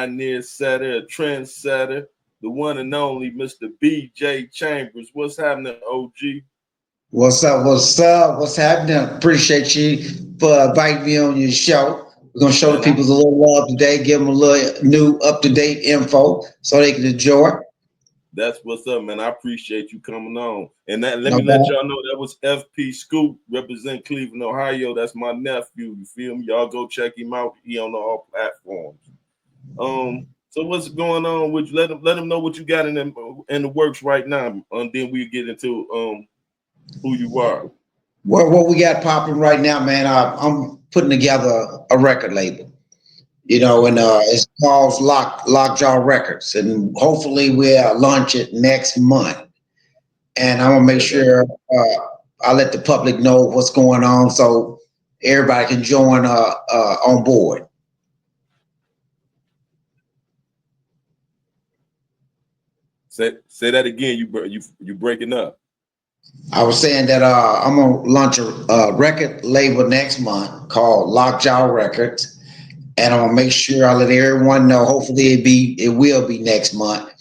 pioneer setter, a trendsetter, the one and only Mr. B.J. Chambers. What's happening, OG? What's up? What's up? What's happening? Appreciate you for inviting me on your show. We're gonna show the Man, people a little love today, give them a little new, up-to-date info so they can enjoy. that's what's up, man. I appreciate you coming on. And that let No me let doubt. y'all know that was FP Scoop, represent Cleveland, Ohio. That's my nephew. You feel me? Y'all go check him out. He on all platforms. So what's going on with you? Let them know what you got in the works right now. Then we get into who you are. Well, what we got popping right now, man? I'm putting together a record label, and it's called Lockjaw Records, and hopefully we'll launch it next month. And I'm gonna make sure I let the public know what's going on so everybody can join on board. Say that again. You breaking up. I was saying that I'm gonna launch a record label next month called Lockjaw Records, and I'm gonna make sure I let everyone know. Hopefully, it will be next month,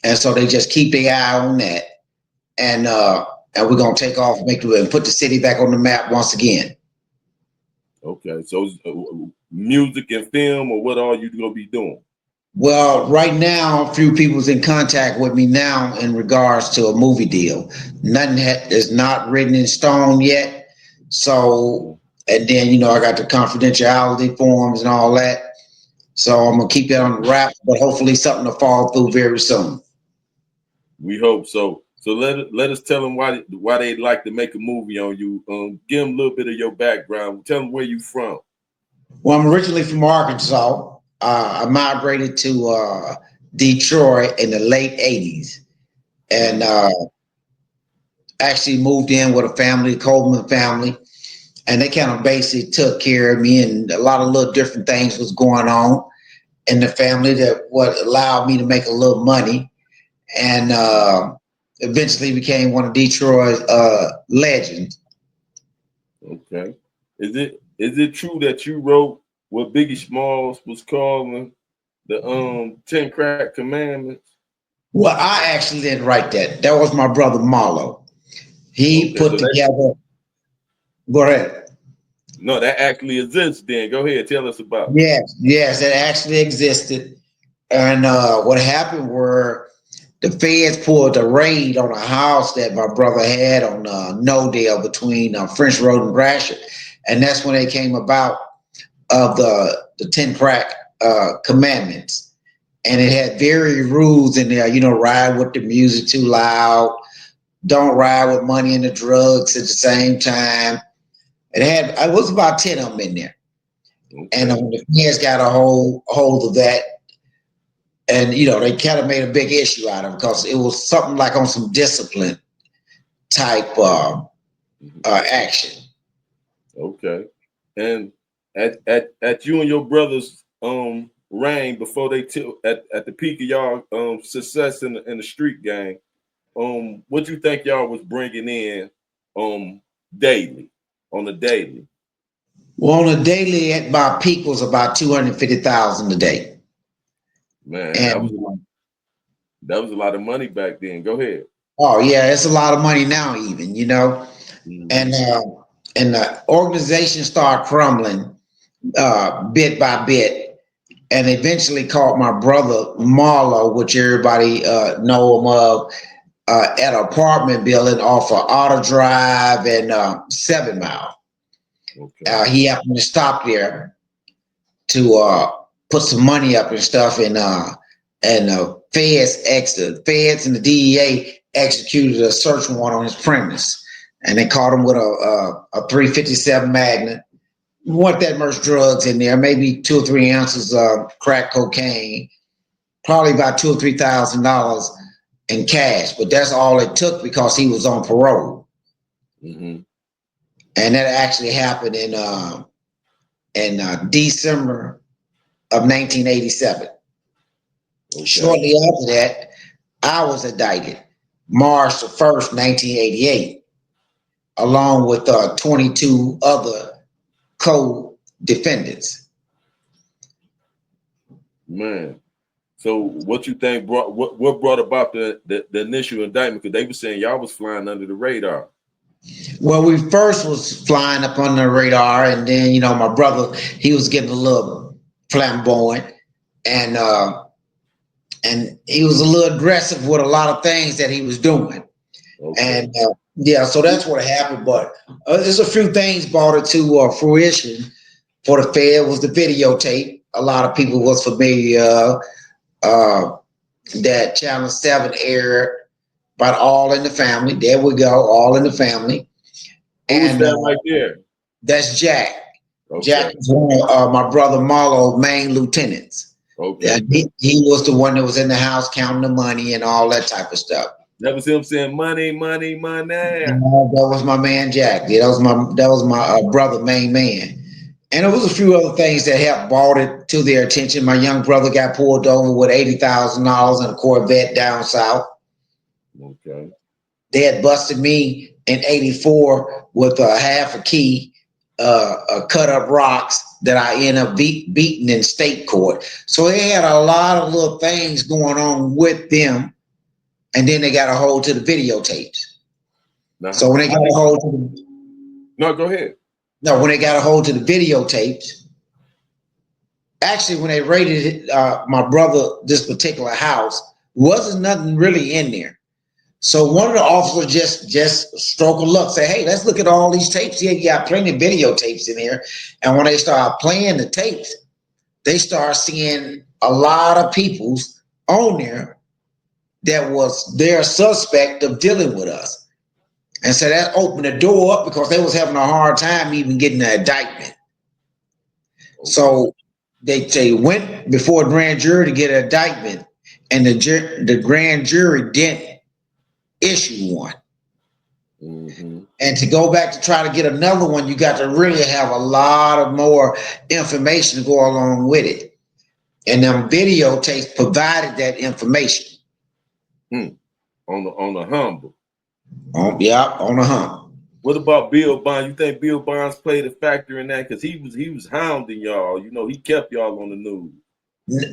and so they just keep their eye on that, and we're gonna take off, and put the city back on the map once again. Okay, so music and film, or what are you gonna be doing? Well, right now, a few people's in contact with me now in regards to a movie deal. Nothing is not written in stone yet. So, and then, I got the confidentiality forms and all that. So I'm going to keep that on the wrap, but hopefully something will fall through very soon. We hope so. So let us tell them why they'd like to make a movie on you. Give them a little bit of your background. Tell them where you from. Well, I'm originally from Arkansas. I migrated to Detroit in the late 80s and actually moved in with a family, Coleman family, and they kind of basically took care of me, and a lot of little different things was going on in the family that what allowed me to make a little money, and eventually became one of Detroit's legends. Okay. Is it true that you wrote what Biggie Smalls was calling the 10 Crack Commandments? Well, I actually didn't write that. That was my brother Marlo. He Okay, put so together. Go ahead. no, that actually exists. Then go ahead, tell us about it. Yes, it actually existed. And what happened were the feds pulled a raid on a house that my brother had on Nodale between French Road and Gratiot, and that's when they came about of the 10 crack commandments. And it had various rules in there, ride with the music too loud, don't ride with money and the drugs at the same time. It was about 10 of them in there. Okay. And the feds got a hold of that, and they kind of made a big issue out of it because it was something like on some discipline type action. Okay. And at you and your brothers reign before they at the peak of y'all success in the street gang, what you think y'all was bringing in daily on the daily? Well, on a daily, at my peak was about 250,000 a day. Man, And that was a lot of money back then. Go ahead. oh yeah, it's a lot of money now, even. And Mm-hmm. and the organization started crumbling bit by bit, and eventually caught my brother Marlo, which everybody know him of, at an apartment building off of Auto Drive and 7 Mile. Okay. He happened to stop there to put some money up and stuff, and feds and the DEA executed a search warrant on his premise, and they caught him with a 357 Magnum. What that much drugs in there? Maybe 2 or 3 ounces of crack cocaine, probably about $2 or $3,000 in cash. But that's all it took because he was on parole, Mm-hmm. and that actually happened in December of 1987. Okay. Shortly after that, I was indicted March the 1st, 1988, along with 22 other co-defendants. Man. So what you think what brought about the initial indictment? Because they were saying y'all was flying under the radar. Well, we first was flying up on the radar, and then my brother, he was getting a little flamboyant, and he was a little aggressive with a lot of things that he was doing. Okay. And yeah, so that's what happened. But there's a few things brought it to fruition for the Fed. Was the videotape. A lot of people was familiar that Channel 7 aired about All in the Family. There we go, All in the Family. Who's that right there? That's Jack. Okay. Jack is one of my brother Marlo's main lieutenants. Okay. He was the one that was in the house counting the money and all that type of stuff. That was him saying money, money, money. That was my man Jack. Yeah, that was my brother, main man. And there was a few other things that helped brought it to their attention. My young brother got pulled over with $80,000 in a Corvette down south. Okay. They had busted me in '84 with a half a key, cut up rocks that I ended up beating in state court. So they had a lot of little things going on with them. And then they got a hold to the videotapes. So when they got a hold to No, go ahead. No, when they got a hold to the videotapes, actually when they raided my brother, this particular house, wasn't nothing really in there. So one of the officers just stroke of luck, say, hey, let's look at all these tapes. Yeah, you got plenty of videotapes in here. And when they start playing the tapes, they start seeing a lot of people's on there that was their suspect of dealing with us. And so that opened the door up because they was having a hard time even getting the indictment. So they went before a grand jury to get an indictment, and the grand jury didn't issue one. Mm-hmm. And to go back to try to get another one, you got to really have a lot of more information to go along with it. And them videotapes provided that information. On the humble. On the hump. What about Bill Bond? You think Bill Bonds played a factor in that? Because he was hounding y'all. He kept y'all on the news.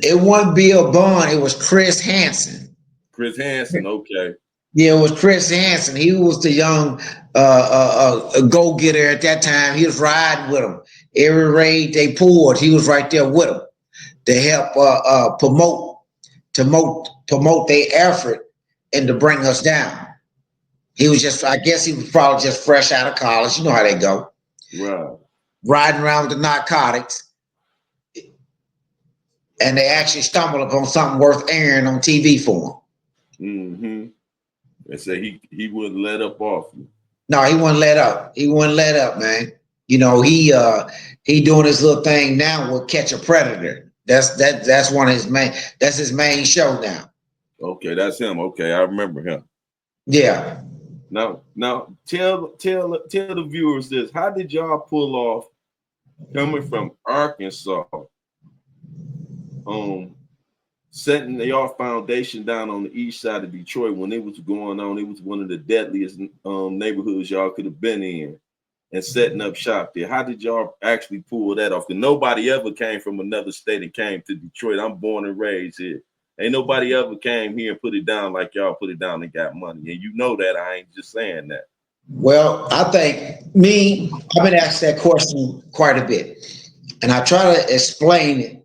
It wasn't Bill Bond. It was Chris Hansen. Chris Hansen, okay. Yeah, it was Chris Hansen. He was the young go-getter at that time. He was riding with them. Every raid they pulled, he was right there with them to help promote their effort and to bring us down. He was I guess he was probably just fresh out of college. You know how they go. Right. Riding around with the narcotics. And they actually stumbled upon something worth airing on TV for him. Mm-hmm. They say he wouldn't let up off you. No, he wouldn't let up. He wouldn't let up, man. He doing his little thing now with Catch a Predator. That's one of his that's his main show now. Okay, that's him. Okay, I remember him. Yeah. Now tell the viewers this. How did y'all pull off coming from Arkansas, setting y'all foundation down on the east side of Detroit when it was going on? It was one of the deadliest neighborhoods y'all could have been in, and setting up shop there. How did y'all actually pull that off? Because nobody ever came from another state and came to Detroit. I'm born and raised here. Ain't nobody ever came here and put it down like y'all put it down and got money. And you know that. I ain't just saying that. Well, I think I've been asked that question quite a bit. And I try to explain it.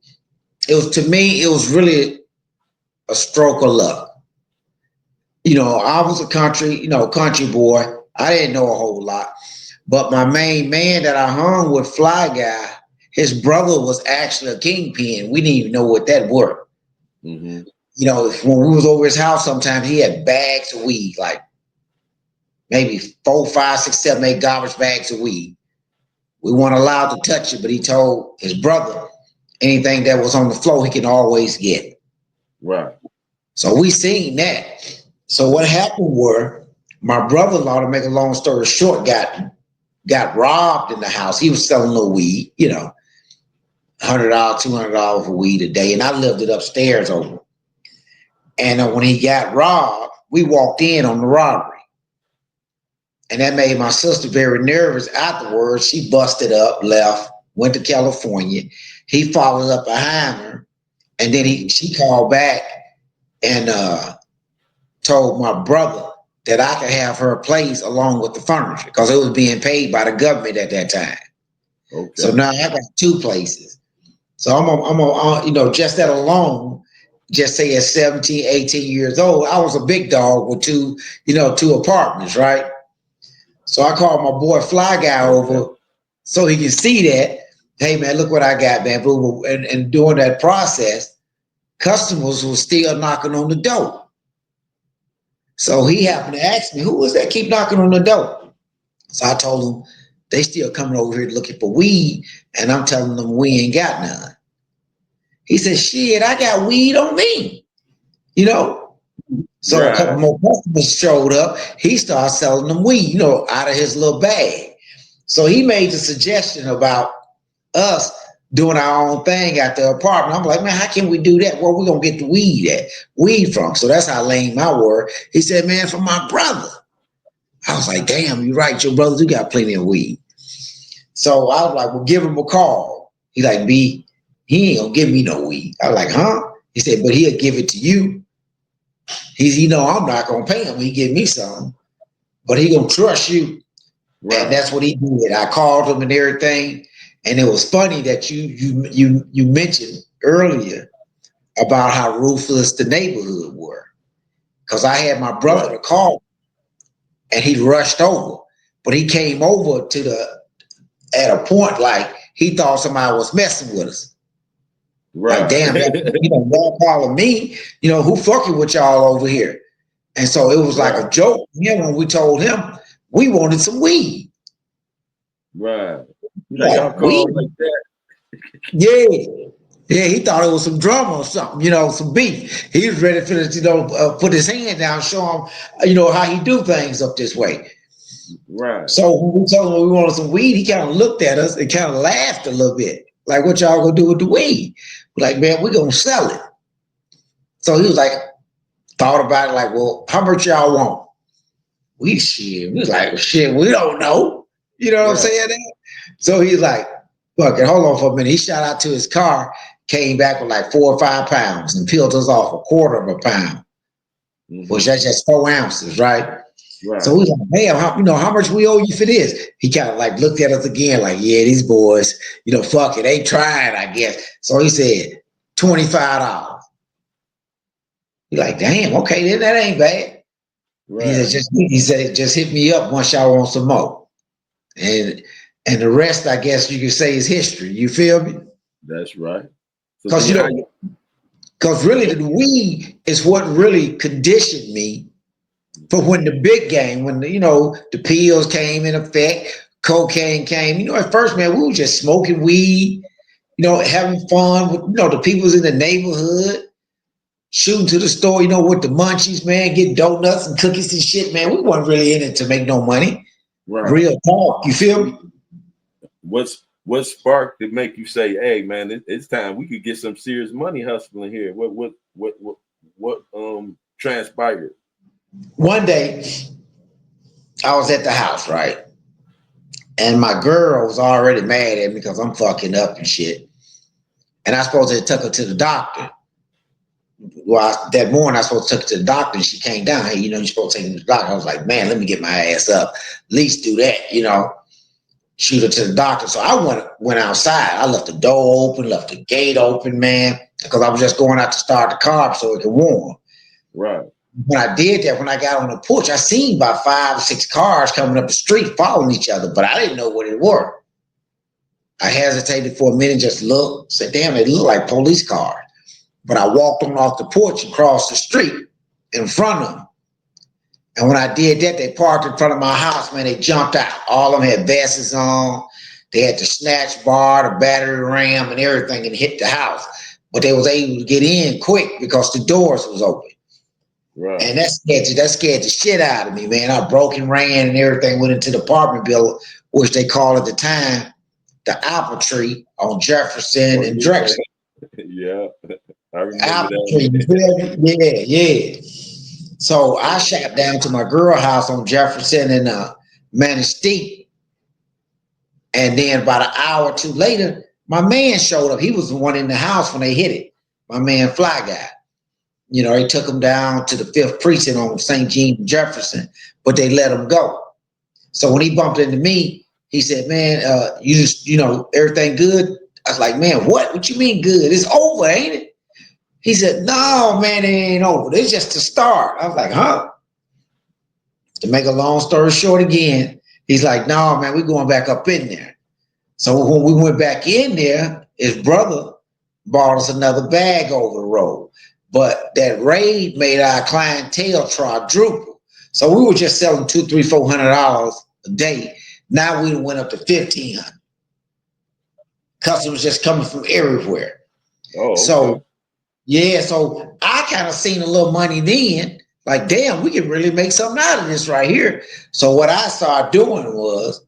It was really a stroke of luck. I was a country boy. I didn't know a whole lot. But my main man that I hung with, Fly Guy, his brother was actually a kingpin. We didn't even know what that were. Mm-hmm. When we was over his house, sometimes he had bags of weed, like maybe 4, 5, 6, 7, 8 garbage bags of weed. We weren't allowed to touch it, but he told his brother anything that was on the floor he can always get. Right. So we seen that. So what happened were my brother-in-law, to make a long story short, got robbed in the house. He was selling a little weed, $100, $200 for weed a day, and I lived it upstairs over. And when he got robbed, we walked in on the robbery, and that made my sister very nervous. Afterwards, she busted up, left, went to California. He followed up behind her, And then she called back and told my brother that I could have her place along with the furniture because it was being paid by the government at that time. Okay. So now I got 2 places. So I'm just that alone, just say at 17, 18 years old, I was a big dog with 2 apartments, right? So I called my boy Fly Guy over so he can see that. Hey man, look what I got, man. And during that process, customers were still knocking on the door. So he happened to ask me, who was that keep knocking on the door? So I told him they still coming over here looking for weed, and I'm telling them we ain't got none. He said, shit, I got weed on me, So a couple more customers showed up. He started selling them weed, out of his little bag. So he made the suggestion about us doing our own thing at the apartment. I'm like, man, how can we do that? Where we gonna get the weed from? So that's how lame I were. He said, man, from my brother. I was like, damn, you're right. Your brothers do got plenty of weed. So I was like, well, give him a call. He like, B, he ain't gonna give me no weed. I was like, huh? He said, but he'll give it to you. He's, I'm not gonna pay him. He give me some, but he gonna trust you. Right. And that's what he did. I called him and everything. And it was funny that you mentioned earlier about how ruthless the neighborhood were. Because I had my brother to call and he rushed over. But he came over at a point like he thought somebody was messing with us. Right. Like, damn, y'all calling me, who fucking with y'all over here? And so it was like a joke. When we told him we wanted some weed. Right. Y'all called like that. Yeah, he thought it was some drama or something, some beef. He was ready for put his hand down, show him, how he do things up this way. Right. So when we told him we wanted some weed, he kind of looked at us and kind of laughed a little bit. Like, what y'all gonna do with the weed? We're like, man, we're gonna sell it. So he was like, thought about it, like, well, how much y'all want? We was like, well, shit, we don't know. You know what I'm saying? So he's like, fuck it, hold on for a minute. He shot out to his car, came back with like 4 or 5 pounds and peeled us off 1/4 of a pound, which that's just 4 ounces, right? So we like, hey, how much we owe you for this? He kind of like looked at us again, like, yeah, these boys, fuck it, they tried, I guess. So he said, $25. He's like, damn, okay, then that ain't bad. Right. He said, just hit me up once y'all want some more. And the rest, I guess you could say, is history. You feel me? That's right. Because really the weed is what really conditioned me for when the big game, when the pills came in effect, cocaine came. At first, man, we were just smoking weed, having fun with the people's in the neighborhood, shooting to the store, with the munchies, man, get donuts and cookies and shit, man. We weren't really in it to make no money. Right. Real talk, you feel me? What sparked to make you say, hey man, it's time we could get some serious money hustling here? What transpired? One day I was at the house, right? And my girl was already mad at me because I'm fucking up and shit. And I supposed to have took her to the doctor. Well, that morning I was supposed to take her to the doctor and she came down. Hey, you're supposed to take her to the doctor. I was like, man, let me get my ass up. At least do that, shoot her to the doctor. So I went outside. I left the door open, left the gate open, man, because I was just going out to start the car so it could warm. Right. When I did that, when I got on the porch, I seen about 5 or 6 cars coming up the street following each other, but I didn't know what it were. I hesitated for a minute, just looked, said, damn, they look like police cars. But I walked on off the porch and crossed the street in front of them. And when I did that, they parked in front of my house, man, they jumped out. All of them had vests on. They had the snatch bar, the battery ram, and everything, and hit the house. But they was able to get in quick because the doors was open. Right. And that scared the shit out of me, man. I broke and ran and everything, went into the apartment building, which they called at the time the Apple Tree on Jefferson and Drexel. Yeah, I remember Apple that. Tree, yeah. So I shot down to my girl house on Jefferson and Manistee. And then about an hour or two later, my man showed up. He was the one in the house when they hit it. my man Fly Guy. You know, they took him down to the 5th precinct on St. Jean and Jefferson, but they let him go. So when he bumped into me, he said, man, you just, you know, everything good? I was like, man, what you mean good? It's over, ain't it? He said, no, man, it ain't over. It's just the start. I was like, huh? To make a long story short again, he's like, no, man, we're going back up in there. So when we went back in there, his brother bought us another bag over the road. But that raid made our clientele quadruple. So we were just selling $200, $300, $400 a day. Now we went up to $1,500. Customers just coming from everywhere. Oh, okay. So yeah, so I kind of seen a little money then. Like, damn, we can really make something out of this right here. So what I started doing was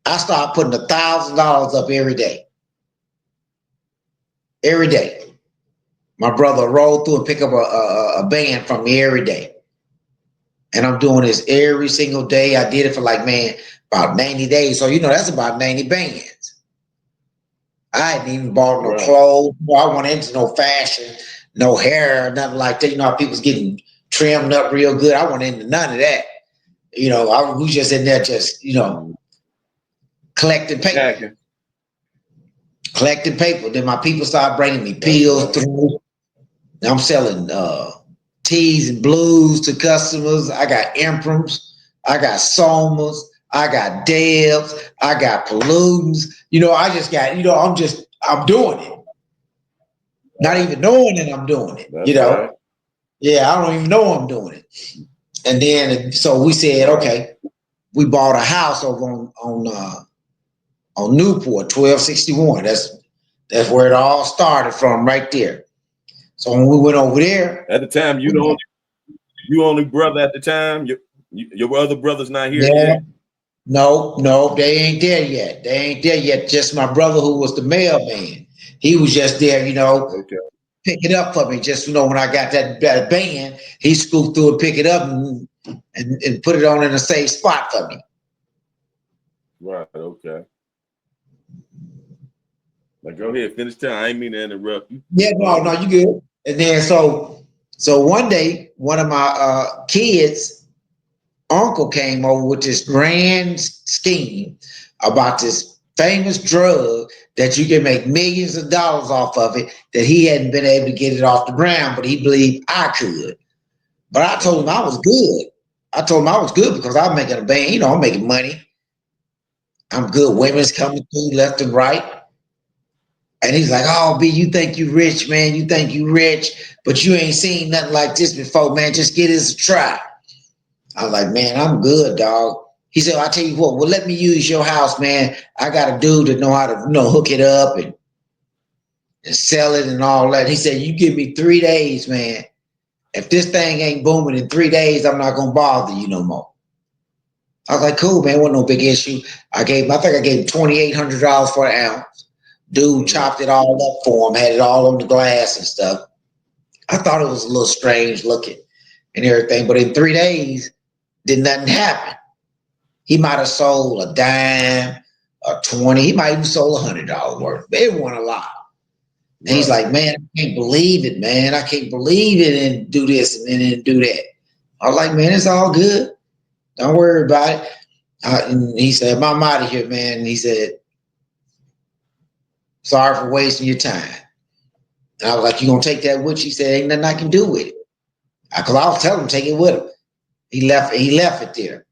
I started putting $1,000 up every day. Every day. My brother rolled through and pick up a band from me every day. And I'm doing this every single day. I did it for like, man, about 90 days. So, you know, that's about 90 bands. I hadn't even bought no clothes. I went into no fashion, no hair, nothing like that. You know how people's getting trimmed up real good. I went into none of that. You know, we just in there just, you know, collecting paper. Collecting paper. Then my people started bringing me pills through. I'm selling teas and blues to customers. I got Imprams. I got Somas. I got Debs. I got pollutants. You know, I just got, you know, I'm doing it. Not even knowing that I'm doing it. That's you know? Right. Yeah, I don't even know I'm doing it. And then, so we said, okay, we bought a house over on Newport, 1261. That's where it all started from, right there. So when we went over there, at the time, you only brother at the time. Your other brother's not here yet. No, they ain't there yet. Just my brother, who was the mailman. He was just there, you know, pick it up for me. Just, you know, when I got that band, he scooped through and pick it up and put it on in a safe spot for me. Right. Okay. Like, go ahead, finish telling. I ain't mean to interrupt you. Yeah, no, you good. And then so one day, one of my kids' uncle came over with this grand scheme about this famous drug that you can make millions of dollars off of it, that he hadn't been able to get it off the ground, but he believed I could. But I told him I was good. I told him I was good because I'm making a band, you know, I'm making money. I'm good. Women's coming through left and right. And he's like, oh, B, you think you rich, man. You think you rich, but you ain't seen nothing like this before, man. Just give this a try. I was like, man, I'm good, dog. He said, I'll tell you what, well, let me use your house, man. I got a dude that know how to, you know, hook it up and sell it and all that. He said, you give me 3 days, man. If this thing ain't booming in 3 days, I'm not going to bother you no more. I was like, cool, man. Wasn't no big issue. I think I gave him $2,800 for an ounce. Dude chopped it all up for him, had it all on the glass and stuff. I thought it was a little strange looking and everything, but in 3 days, did nothing happen. He might have sold a dime, a 20. He might even sold $100 worth. But it wasn't a lot. And he's like, man, I can't believe it, man. I can't believe it and do this and then do that. I was like, man, it's all good. Don't worry about it. And he said, I'm out of here, man. And he said, sorry for wasting your time. And I was like, you gonna take that with you? He said, ain't nothing I can do with it. Because I was telling him, take it with him. He left it there.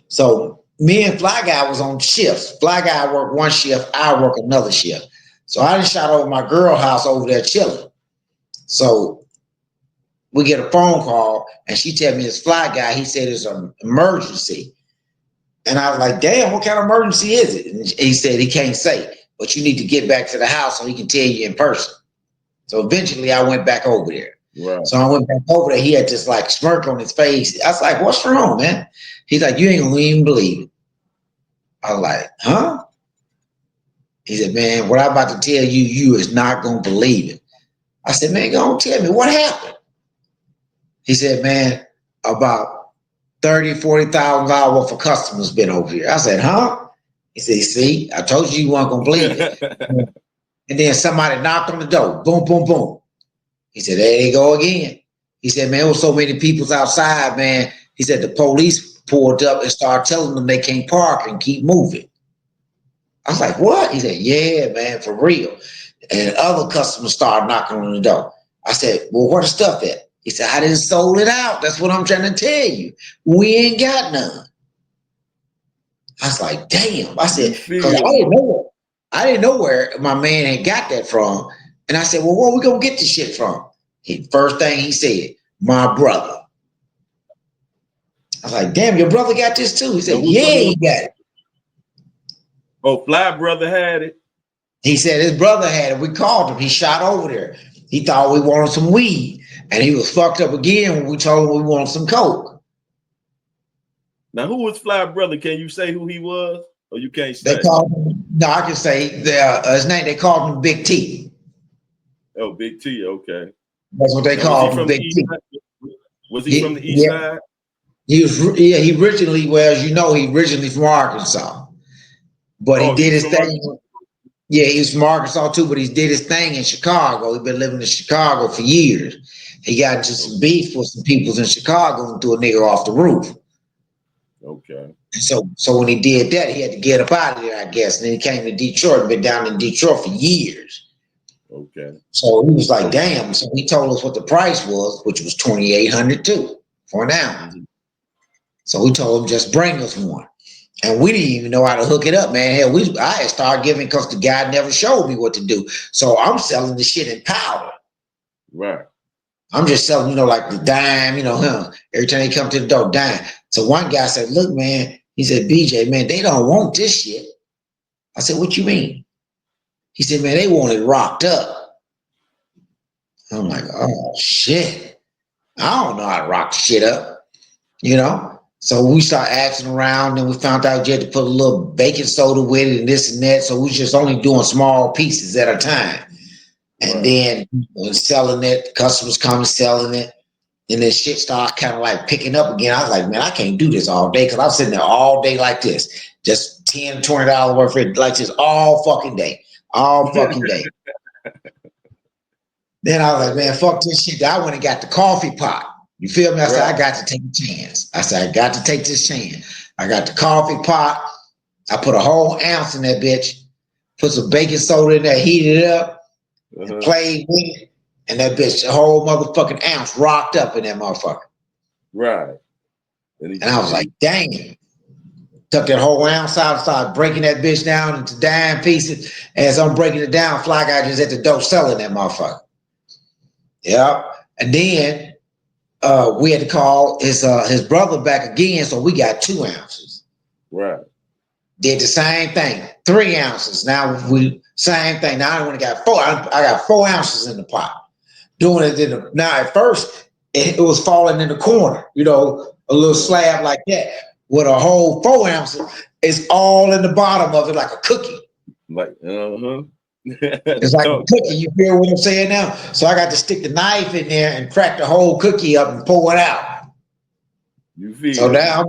So me and Fly Guy was on shifts. Fly Guy worked one shift, I work another shift. So I just shot over my girl house over there chilling. So we get a phone call and she tell me this Fly Guy, he said it's an emergency. And I was like, damn, what kind of emergency is it? And he said he can't say, but you need to get back to the house so he can tell you in person. So eventually I went back over there. Right. So I went back over there. He had this like smirk on his face. I was like, what's wrong, man? He's like, you ain't gonna even believe it. I was like, huh? He said, man, what I'm about to tell you, you is not gonna believe it. I said, man, go on, tell me what happened. He said, man, about $30,000-$40,000 worth of customers been over here. I said, huh? He said, see, I told you weren't gonna believe it. And then somebody knocked on the door. Boom, boom, boom. He said, there they go again. He said, man, there was so many people's outside, man. He said the police pulled up and started telling them they can't park and keep moving. I was like, what? He said, yeah, man, for real. And other customers started knocking on the door. I said, well, where the stuff at? He said, I didn't sold it out. That's what I'm trying to tell you. We ain't got none. I was like, damn. I said, because I didn't know where my man had got that from. And I said, well, where we gonna get this shit from? First thing he said, my brother. I was like, damn, your brother got this too. He said, yeah, he got it. Oh, Fly Brother had it. He said his brother had it. We called him. He shot over there. He thought we wanted some weed. And he was fucked up again when we told him we wanted some coke. Now, who was Fly Brother? Can you say who he was? Or you can't say? They called him, no, I can say his name, they called him Big T. Oh, Big T, okay. That's what they called him, Big T. Was he from the east side? He originally, well, as you know, he originally from Arkansas. But he did his thing. Yeah, he was from Arkansas too, but he did his thing in Chicago. He's been living in Chicago for years. He got into some beef with some people in Chicago and threw a nigga off the roof. Okay. So when he did that, he had to get up out of there, I guess. And then he came to Detroit and been down in Detroit for years. Okay. So he was like, damn. So he told us what the price was, which was $2,800 too for an ounce. So we told him, just bring us one. And we didn't even know how to hook it up, man. Hell, I had started giving because the guy never showed me what to do. So I'm selling the shit in powder. Right. I'm just selling, like the dime, every time they come to the door, dime. So one guy said, look, man, he said, BJ, man, they don't want this shit. I said, what you mean? He said, man, they want it rocked up. I'm like, oh, shit. I don't know how to rock shit up, So we started asking around and we found out you had to put a little baking soda with it and this and that. So we was just only doing small pieces at a time. And then selling it, customers come selling it. And then shit started kind of like picking up again. I was like, man, I can't do this all day because I was sitting there all day like this. Just $10, $20 worth of it like this all fucking day. All fucking day. Then I was like, man, fuck this shit. I went and got the coffee pot. You feel me? I said, I got to take a chance. I said, I got to take this chance. I got the coffee pot. I put a whole ounce in that bitch. Put some baking soda in there, heated it up, and played with it. And that bitch, a whole motherfucking ounce rocked up in that motherfucker. Right. And I was like, dang it. Took that whole ounce out, started breaking that bitch down into dime pieces. As I'm breaking it down, Fly Guy just at the door selling that motherfucker. Yep. And then we had to call his brother back again, so we got 2 ounces. Right. Did the same thing, 3 ounces. Now same thing. Now I only got 4. I got 4 ounces in the pot. Doing it now at first it was falling in the corner, a little slab like that with a whole 4 ounces. It's all in the bottom of it like a cookie. Like It's like a cookie. You feel what I'm saying now? So I got to stick the knife in there and crack the whole cookie up and pull it out. You feel? So now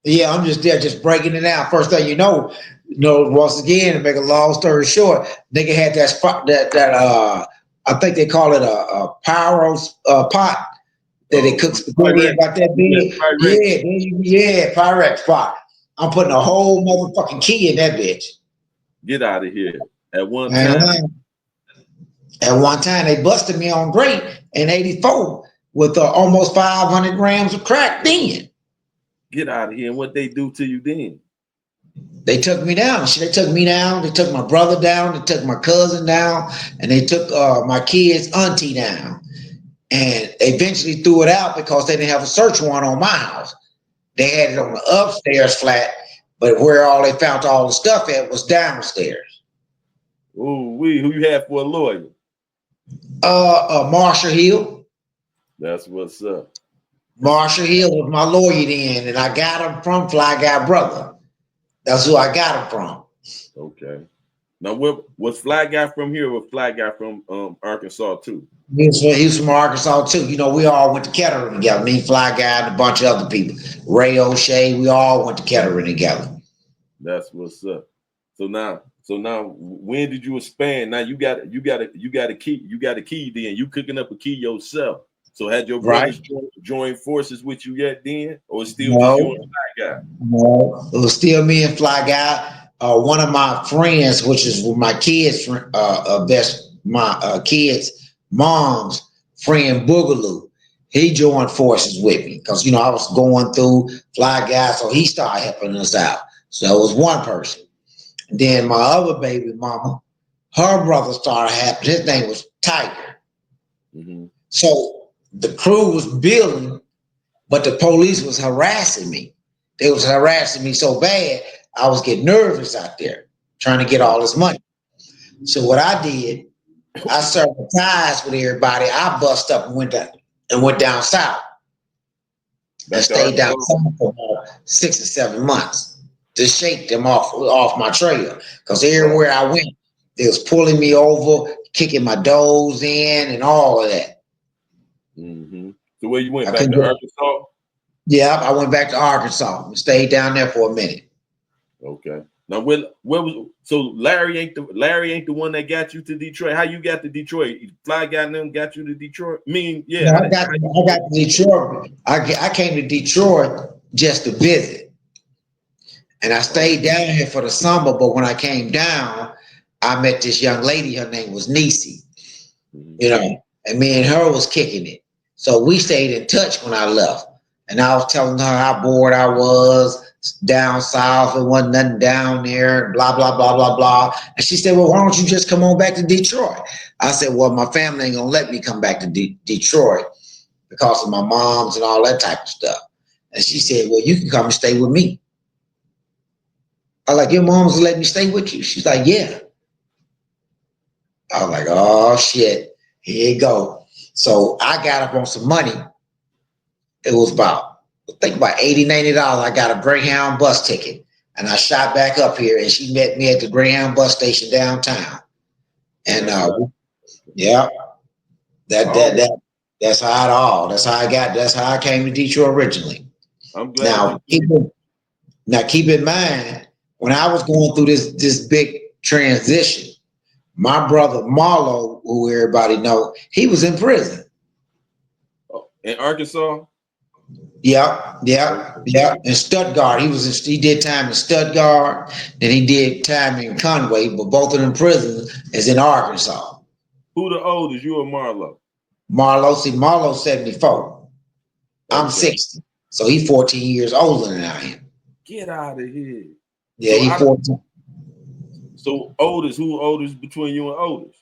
I'm just there, just breaking it out. First thing you know, once again, to make a long story short, nigga had that spot that I think they call it a pyro pot that they cook spaghetti in about that big. Yeah, Pyrex pot. I'm putting a whole motherfucking key in that bitch. Get out of here. At one time. At one time, they busted me on great in 84 with almost 500 grams of crack then. Get out of here. And what they do to you then? They took me down. They took me down. They took my brother down. They took my cousin down. And they took my kid's auntie down. And eventually threw it out because they didn't have a search warrant on my house. They had it on the upstairs flat, but where all they found all the stuff at was downstairs. Ooh, who you had for a lawyer? Marshall Hill. That's what's up. Marshall Hill was my lawyer then, and I got him from Fly Guy Brother. That's who I got him from. Okay. Now, was Fly Guy from here or was Fly Guy from Arkansas too? He's from Arkansas too. We all went to Kettering together. Me, Fly Guy, and a bunch of other people. Ray O'Shea, we all went to Kettering together. That's what's up. So now, So now, when did you expand? Now you got a key. Then you cooking up a key yourself. So had your Right. brothers join forces with you yet then, or still just you No, and the Fly Guy? no, it was still me and Fly Guy. One of my friends, which is my kids, my kids' mom's friend Boogaloo, he joined forces with me because I was going through Fly Guy, so he started helping us out. So it was one person. Then my other baby mama, her brother started happening. His name was Tiger. Mm-hmm. So the crew was building, but the police was harassing me. They was harassing me so bad, I was getting nervous out there trying to get all this money. So what I did, I served the ties with everybody. I bust up and went down south and stayed down south for about 6 or 7 months to shake them off my trail. Because everywhere I went, they was pulling me over, kicking my doors in, and all of that. Mm-hmm. So where you went back to Arkansas? Yeah, I went back to Arkansas and stayed down there for a minute. Okay. Now, where was so Larry ain't the one that got you to Detroit? How you got to Detroit? Fly Guy and them got you to Detroit? Yeah, I got to Detroit. I came to Detroit just to visit, and I stayed down here for the summer. But when I came down, I met this young lady. Her name was Nisi. Mm-hmm. And me and her was kicking it. So we stayed in touch when I left, and I was telling her how bored I was down south. It wasn't nothing down there, blah, blah, blah, blah, blah. And she said, well, why don't you just come on back to Detroit? I said, well, my family ain't going to let me come back to Detroit because of my moms and all that type of stuff. And she said, well, you can come and stay with me. I was like, your mom's let me stay with you? She's like, yeah. I was like, oh, shit, here you go. So I got up on some money. It was about $80, $90. I got a Greyhound bus ticket, and I shot back up here, and she met me at the Greyhound bus station downtown. And yeah, that's how I came to Detroit originally. I'm glad. Now keep in mind, when I was going through this big transition, my brother Marlo, who everybody know, he was in prison. In Arkansas? Yeah. In Stuttgart, he did time in Stuttgart, and he did time in Conway, but both of them prisons is in Arkansas. Who the oldest, you or Marlo? Marlo's 74. Okay. I'm 60. So he's 14 years older than I am. Get out of here. Yeah, he's 14. So who oldest between you and Otis?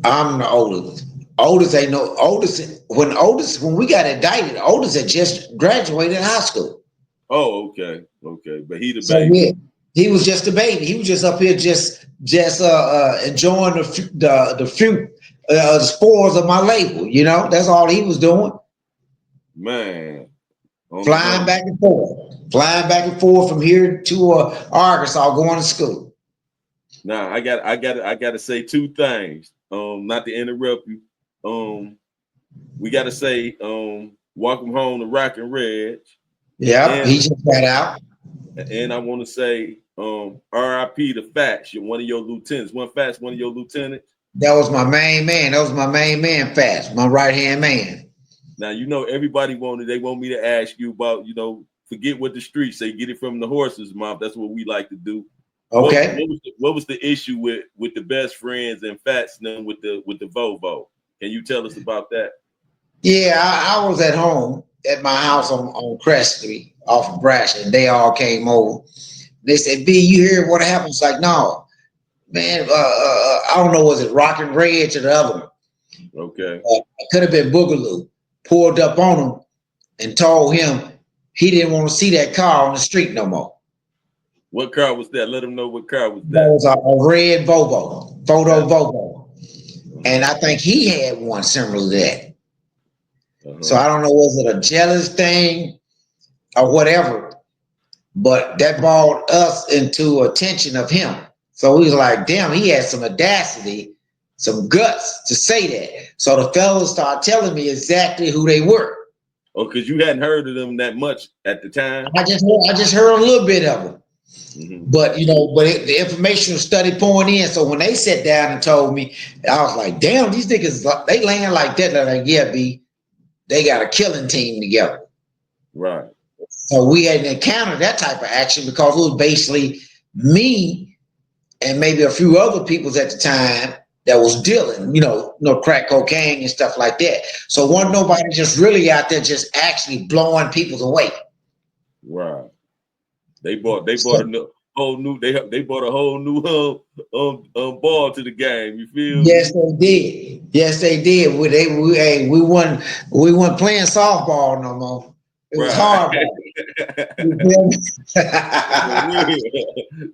I'm the oldest. Otis ain't no Otis. When we got indicted, Otis had just graduated high school. Oh, okay. But he the baby. Yeah, he was just a baby. He was just up here just enjoying the fruit, the spores of my label. That's all he was doing. Man. Flying back and forth from here to Arkansas, going to school. Now I got to say two things. Not to interrupt you. We got to say welcome home to Rockin' Reg. Yeah, he just got out. And I want to say R.I.P. to Fats, one of your lieutenants. One of your lieutenants. That was my main man. Fats, my right-hand man. Now everybody they want me to ask you about, forget what the streets say, get it from the horse's mouth. That's what we like to do. Okay. What was the issue with the best friends and Fats and them with the Volvo? Can you tell us about that? Yeah, I was at home at my house on Crest Street off of Brash, and they all came over. They said, B, you hear what happened? It's like, no, man, I don't know, was it Rockin' Reg or the other one? Okay. It could have been Boogaloo. Pulled up on him and told him he didn't want to see that car on the street no more. What car was that? Let him know what car was that. That was a red Volvo, Volvo. And I think he had one similar to that. So I don't know, was it a jealous thing or whatever, but that brought us into attention of him. So we was like, damn, he had some audacity, some guts to say that. So the fellas started telling me exactly who they were. Oh, because you hadn't heard of them that much at the time? I just heard a little bit of them. But the information was study pouring in. So when they sat down and told me, I was like, damn, these niggas, they laying like that. They're like, yeah, B, they got a killing team together. Right. So we hadn't encountered that type of action because it was basically me and maybe a few other peoples at the time that was dealing, crack cocaine and stuff like that. So wasn't nobody just really out there just actually blowing people away. Right. They bought a whole new they bought a whole new ball to the game. You feel Yes, me? they did. Yes, they did. We weren't playing softball no more. It was Right. hardball.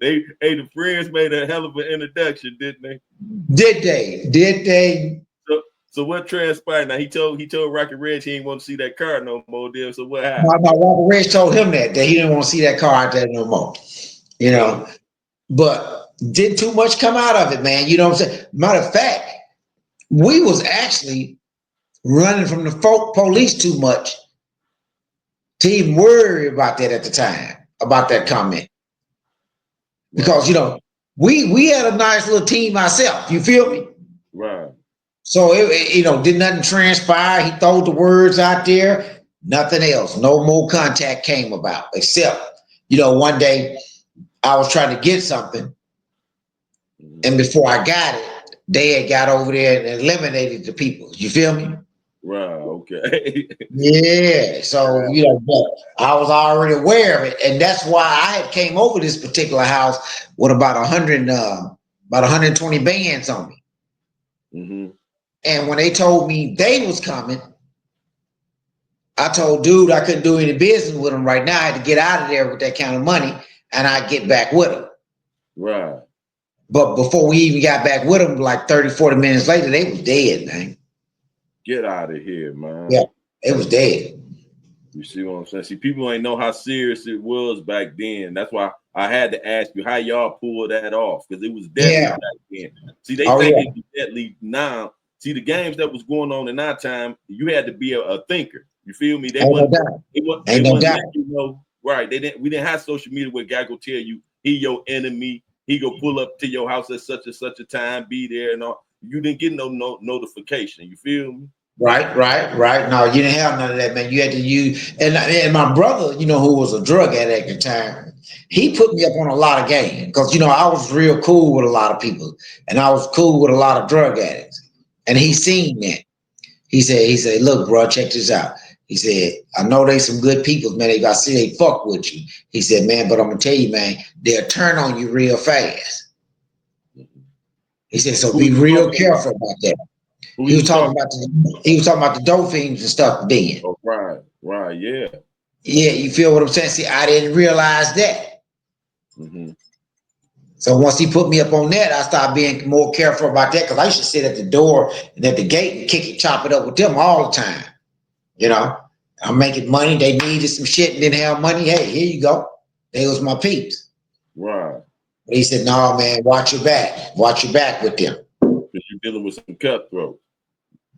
The friends made a hell of an introduction, didn't they? Did they? So what transpired? Now he told Rocky Reg he didn't want to see that car no more. Then so what happened? My Rocky Reg told him that he didn't want to see that car out there no more. But did too much come out of it, man. You know what I'm saying? Matter of fact, we was actually running from the police too much to even worry about that at the time, about that comment. Because we had a nice little team ourselves. You feel me? Right. So did nothing transpire. He threw the words out there. Nothing else. No more contact came about. Except, one day I was trying to get something, and before I got it, they had got over there and eliminated the people. You feel me? Right. Okay. Yeah. So but I was already aware of it, and that's why I had came over this particular house with about 120 bands on me. And when they told me they was coming, I told dude I couldn't do any business with them right now. I had to get out of there with that kind of money, and I'd get back with them. Right. But before we even got back with them, like 30, 40 minutes later, they was dead, man. Get out of here, man. Yeah, it was dead. You see what I'm saying? See, people ain't know how serious it was back then. That's why I had to ask you how y'all pulled that off, because it was deadly back then. See, they think it's deadly now. See, the games that was going on in our time, you had to be a thinker. You feel me? They wouldn't right. We didn't have social media where guy go tell you he your enemy. He go pull up to your house at such and such a time, be there and all. You didn't get no notification. You feel me? Right. No, you didn't have none of that, man. You had to use, and my brother, who was a drug addict at the time, he put me up on a lot of game because I was real cool with a lot of people, and I was cool with a lot of drug addicts, and he seen that. He said, look, bro, check this out. He said, I know they some good people, man. I see they fuck with you. He said, man, but I'm gonna tell you, man, they'll turn on you real fast. He said, so be real careful about that. He was talking about the dope fiends and stuff then. Oh, right, yeah. Yeah, you feel what I'm saying? See, I didn't realize that. So once he put me up on that, I started being more careful about that because I used to sit at the door and at the gate and kick it, chop it up with them all the time. I'm making money. They needed some shit and didn't have money. Hey, here you go. They was my peeps. Right. But he said, no, man, watch your back. Watch your back with them. Because you're dealing with some cutthroats.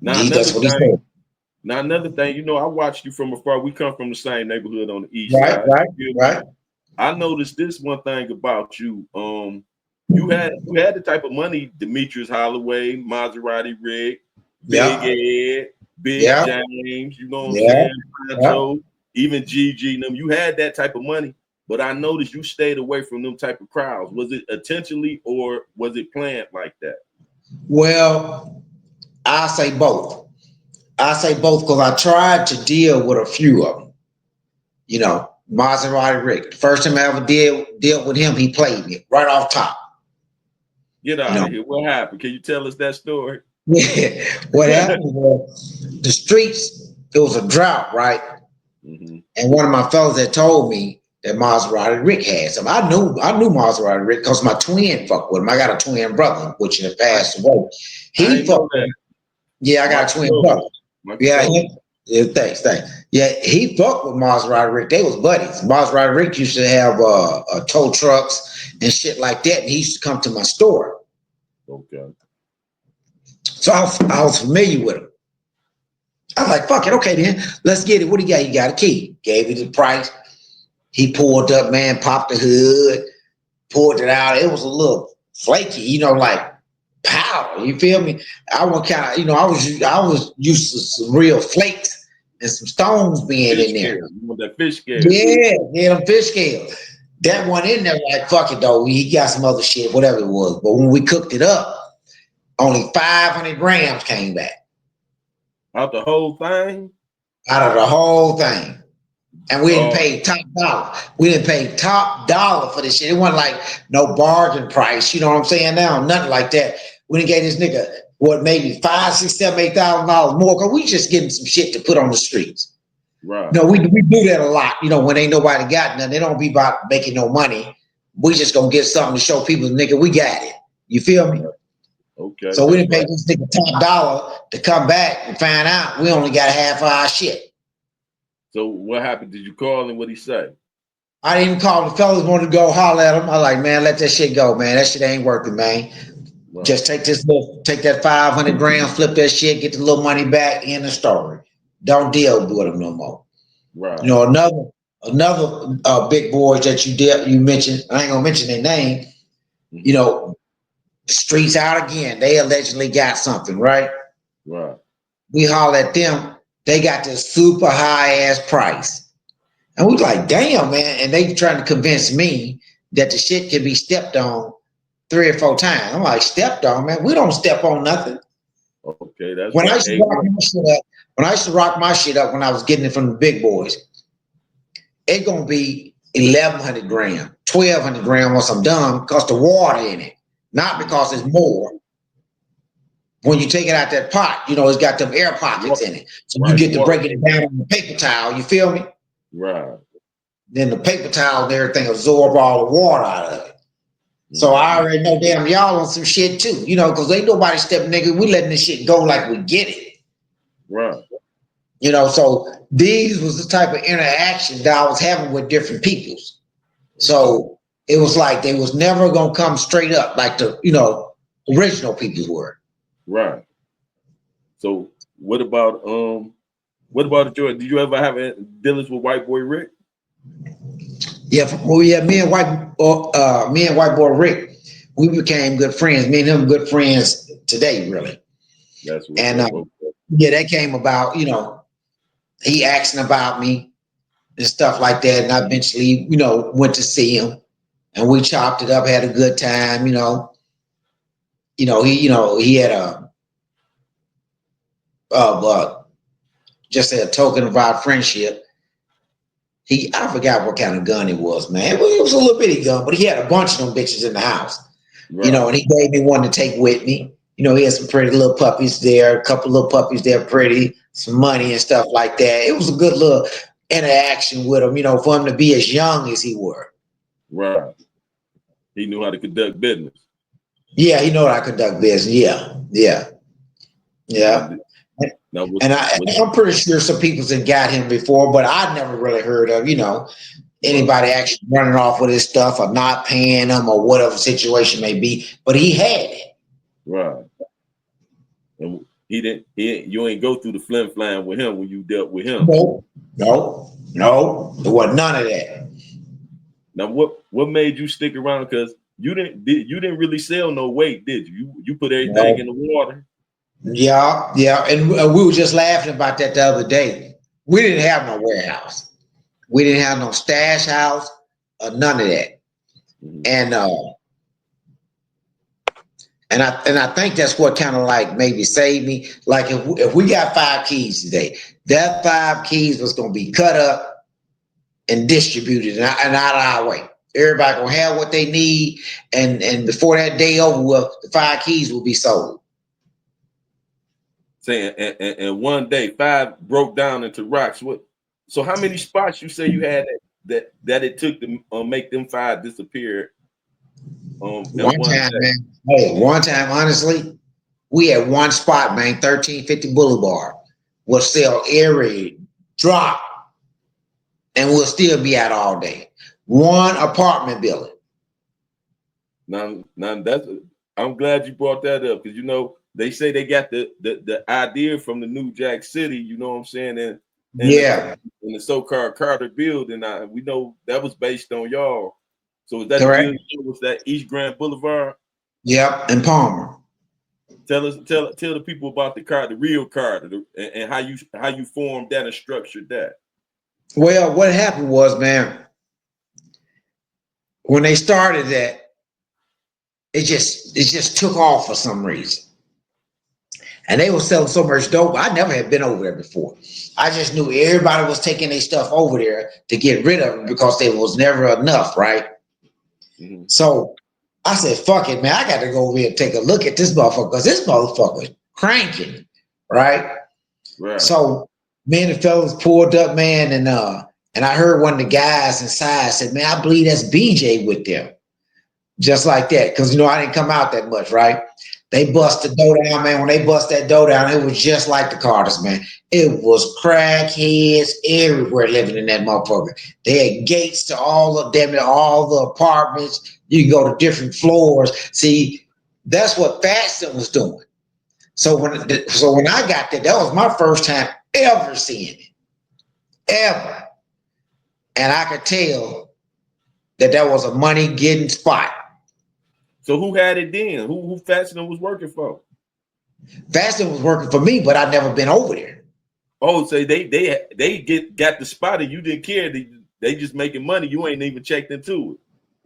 That's what he said. Now, another thing, I watched you from afar. We come from the same neighborhood on the east side. Right. I noticed this one thing about you. You had the type of money Demetrius Holloway, Maserati Rick, Big Ed, Big James, you know what I'm saying? Pancho, even GG and them. You had that type of money, but I noticed you stayed away from them type of crowds. Was it intentionally or was it planned like that? Well, I say both. Because I tried to deal with a few of them. Maserati Rick. The first time I ever dealt with him, he played me right off top. Get out of here. What happened? Can you tell us that story? Yeah. What happened was the streets, it was a drought, right? And one of my fellas that told me that Maserati Rick had some. I knew Maserati Rick because my twin fucked with him. I got a twin brother, which had passed away. He fucked with him. Yeah, I got a twin brother. Thanks. Yeah, he fucked with Maserati Rick. They was buddies. Maserati Rick used to have tow trucks and shit like that, and he used to come to my store. Okay. So I was familiar with him. I was like, fuck it, okay then, let's get it. What do you got? You got a key. Gave me the price. He pulled up, man, popped the hood, pulled it out. It was a little flaky, like powder. You feel me? I was kind of, I was used to some real flakes and some stones being Fish in there. scale. You want that fish scale? Yeah, them fish scales. That one in there, like fuck it though. He got some other shit, whatever it was. But when we cooked it up, only 500 grams came back Out the whole thing? out of the whole thing. And we didn't Oh, pay top dollar. We didn't pay top dollar for this shit. It wasn't like no bargain price. You know what I'm saying now? Nothing like that. We didn't get this nigga maybe $5, $6, $7, $8,000 more because we just getting some shit to put on the streets. right. No, we do that a lot. When ain't nobody got nothing, they don't be about making no money. We just gonna get something to show people, nigga, we got it. You feel me? Okay. So we didn't pay this nigga top dollar to come back and find out we only got half our shit. So what happened? Did you call him? What he say? I didn't call the fellas wanted to go holler at him. I like, man, let that shit go, man. That shit ain't working, man. Right. Just take that 500 grams, flip that shit, get the little money back, in the story. Don't deal with them no more. Right. Another big boys that you mentioned, I ain't gonna mention their name, the streets out again. They allegedly got something, right? Right. We holler at them, they got this super high ass price. And we like, damn, man. And they trying to convince me that the shit can be stepped on 3 or 4 times. I'm like, stepped on, man. We don't step on nothing. Okay, that's when I used to rock my shit up when I was getting it from the big boys, it's gonna be 1,100 grams, 1,200 grams once I'm done because the water in it, not because it's more. When you take it out that pot, it's got them air pockets in it, so you get to break it down on the paper towel. You feel me? Right. Then the paper towel and everything absorb all the water out of it. So I already know, damn, y'all on some shit too, because ain't nobody stepping, nigga. We letting this shit go like we get it. Right. So these was the type of interaction that I was having with different peoples. So it was like they was never gonna come straight up like the, original peoples were. Right. So what about Jordan? Did you ever have dealings with White Boy Rick? Yeah, me and white boy Rick, we became good friends. Me and him good friends today, really. That's what. And that came about. He asking about me and stuff like that, and I eventually, went to see him, and we chopped it up, had a good time. He had just a token of our friendship. I forgot what kind of gun it was, man. It was a little bitty gun, but he had a bunch of them bitches in the house. Right. And he gave me one to take with me. He had some pretty little puppies there, a couple little puppies there, pretty, some money and stuff like that. It was a good little interaction with him, for him to be as young as he were. Right. He knew how to conduct business. Yeah, he knew how to conduct business. Yeah. I'm pretty sure some people have got him before, but I never really heard of, anybody actually running off with his stuff or not paying him or whatever situation may be. But he had it. Right. And you ain't go through the flim flam with him when you dealt with him. No. There wasn't none of that. Now what made you stick around? Because you didn't really sell no weight, did you? You put everything in the water. Yeah. And we were just laughing about that the other day. We didn't have no warehouse. We didn't have no stash house or none of that. Mm-hmm. And I think that's what kind of like maybe saved me. Like if we got 5 keys today, that 5 keys was gonna be cut up and distributed and out of our way. Everybody gonna have what they need, and before that day over with, the 5 keys will be sold. Saying and one day 5 broke down into rocks. So how many spots you say you had that it took to make them 5 disappear? One time, man. Hey, one time, honestly, we had one spot, man, 1350 Boulevard. We'll sell every drop, and we'll still be out all day. One apartment building. Now I'm glad you brought that up because they say they got the idea from the New Jack City. You know what I'm saying? And and Yeah, the so-called Carter building. We know that was based on y'all. So was that the correct. building? Was that East Grand Boulevard? Yep, and Palmer. Tell the people about the Carter, the real Carter, and how you formed that and structured that. Well, what happened was, man, when they started that, it just took off for some reason. And they were selling so much dope. I never had been over there before. I just knew everybody was taking their stuff over there to get rid of it because there was never enough, right? Mm-hmm. So I said, fuck it, man. I got to go over here and take a look at this motherfucker because this motherfucker cranking, right? Right. So me and the fellas pulled up, man, and I heard one of the guys inside said, man, I believe that's BJ with them. Just like that. Because, I didn't come out that much, right? They bust the dough down, man. When they bust that dough down, it was just like the Carters, man. It was crackheads everywhere living in that motherfucker. They had gates to all of them, all the apartments. You can go to different floors. See, that's what Faston was doing. So when I got there, that was my first time ever seeing it. Ever. And I could tell that was a money-getting spot. So who had it then? Who Faston was working for? Faston was working for me, but I'd never been over there. Oh, so they got the spot and you didn't care. They just making money. You ain't even checked into it.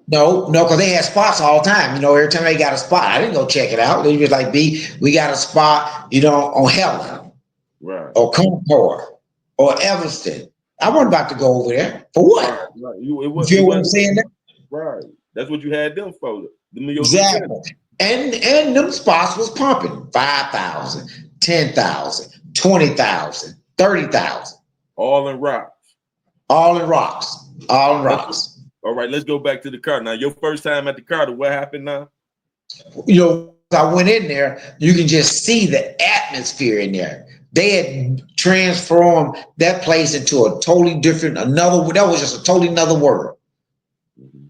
No, because they had spots all the time. Every time they got a spot, I didn't go check it out. They was like, B, we got a spot, on Helen, right, or Concord, or Evanston. I wasn't about to go over there. For what? Right. You feel what I'm saying? Right. That's what you had them for. Exactly. And them spots was pumping 5,000, 10,000, 20,000, 30,000. All in rocks. All in rocks. All in rocks. All right, let's go back to the Carter. Now, your first time at the Carter, what happened now? I went in there, you can just see the atmosphere in there. They had transformed that place into a totally different, that was just a totally another world. Mm-hmm.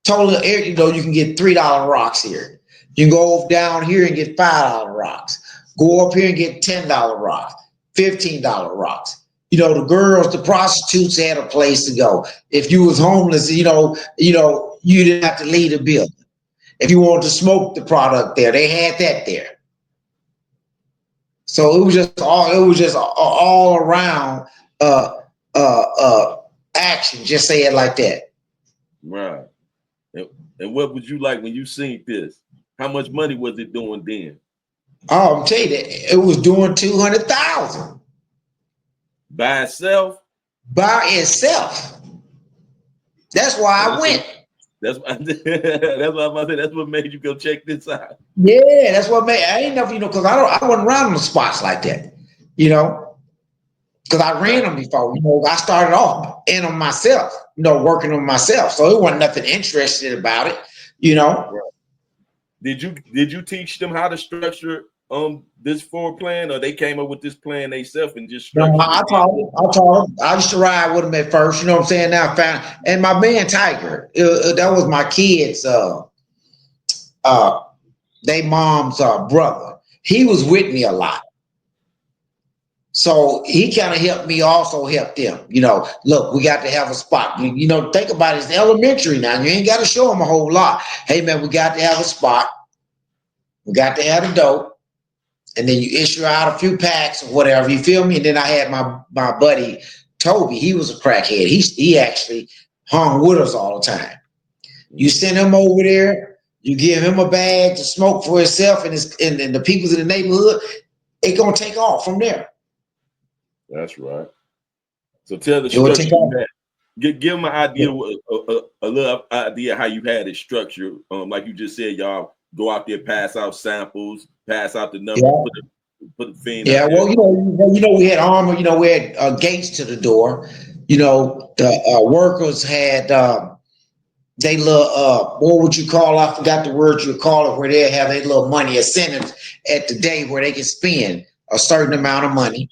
Totally, you can get $3 rocks here. You can go down here and get $5 rocks. Go up here and get $10 rocks, $15 rocks. The girls, the prostitutes had a place to go. If you was homeless, you didn't have to leave the building. If you wanted to smoke the product there, they had that there. So it was just all around action. Just say it like that. Right. And what would you like when you seen this? How much money was it doing then? Oh, I'm telling you, it was doing 200,000 by itself. By itself. That's why I went. That's what I'm saying. That's what made you go check this out. Yeah, that's what made. I ain't never, because I wasn't around the spots like that, because I ran them before. I started off in them myself, working on myself. So it wasn't nothing interested about it, Did you teach them how to structure this floor plan, or they came up with this plan themselves and just structured? No, I taught them. I used to ride with them at first. You know what I'm saying? Now and my man Tiger, that was my kids. They mom's brother. He was with me a lot. So he kind of helped me also help them. Look, we got to have a spot. Think about it. It's elementary now. You ain't got to show them a whole lot. Hey, man, we got to have a spot. We got to have the dope. And then you issue out a few packs or whatever. You feel me? And then I had my buddy, Toby. He was a crackhead. He actually hung with us all the time. You send him over there. You give him a bag to smoke for himself and the people in the neighborhood. It's going to take off from there. That's right. So tell the structure that. Give them an idea, a little idea how you had it structured. Like you just said, y'all go out there, pass out samples, pass out the number, put the fiend. Yeah, well, we had armor. We had gates to the door. The workers had they little what would you call? I forgot the word you call it. Where they have a little money incentives at the day where they can spend a certain amount of money.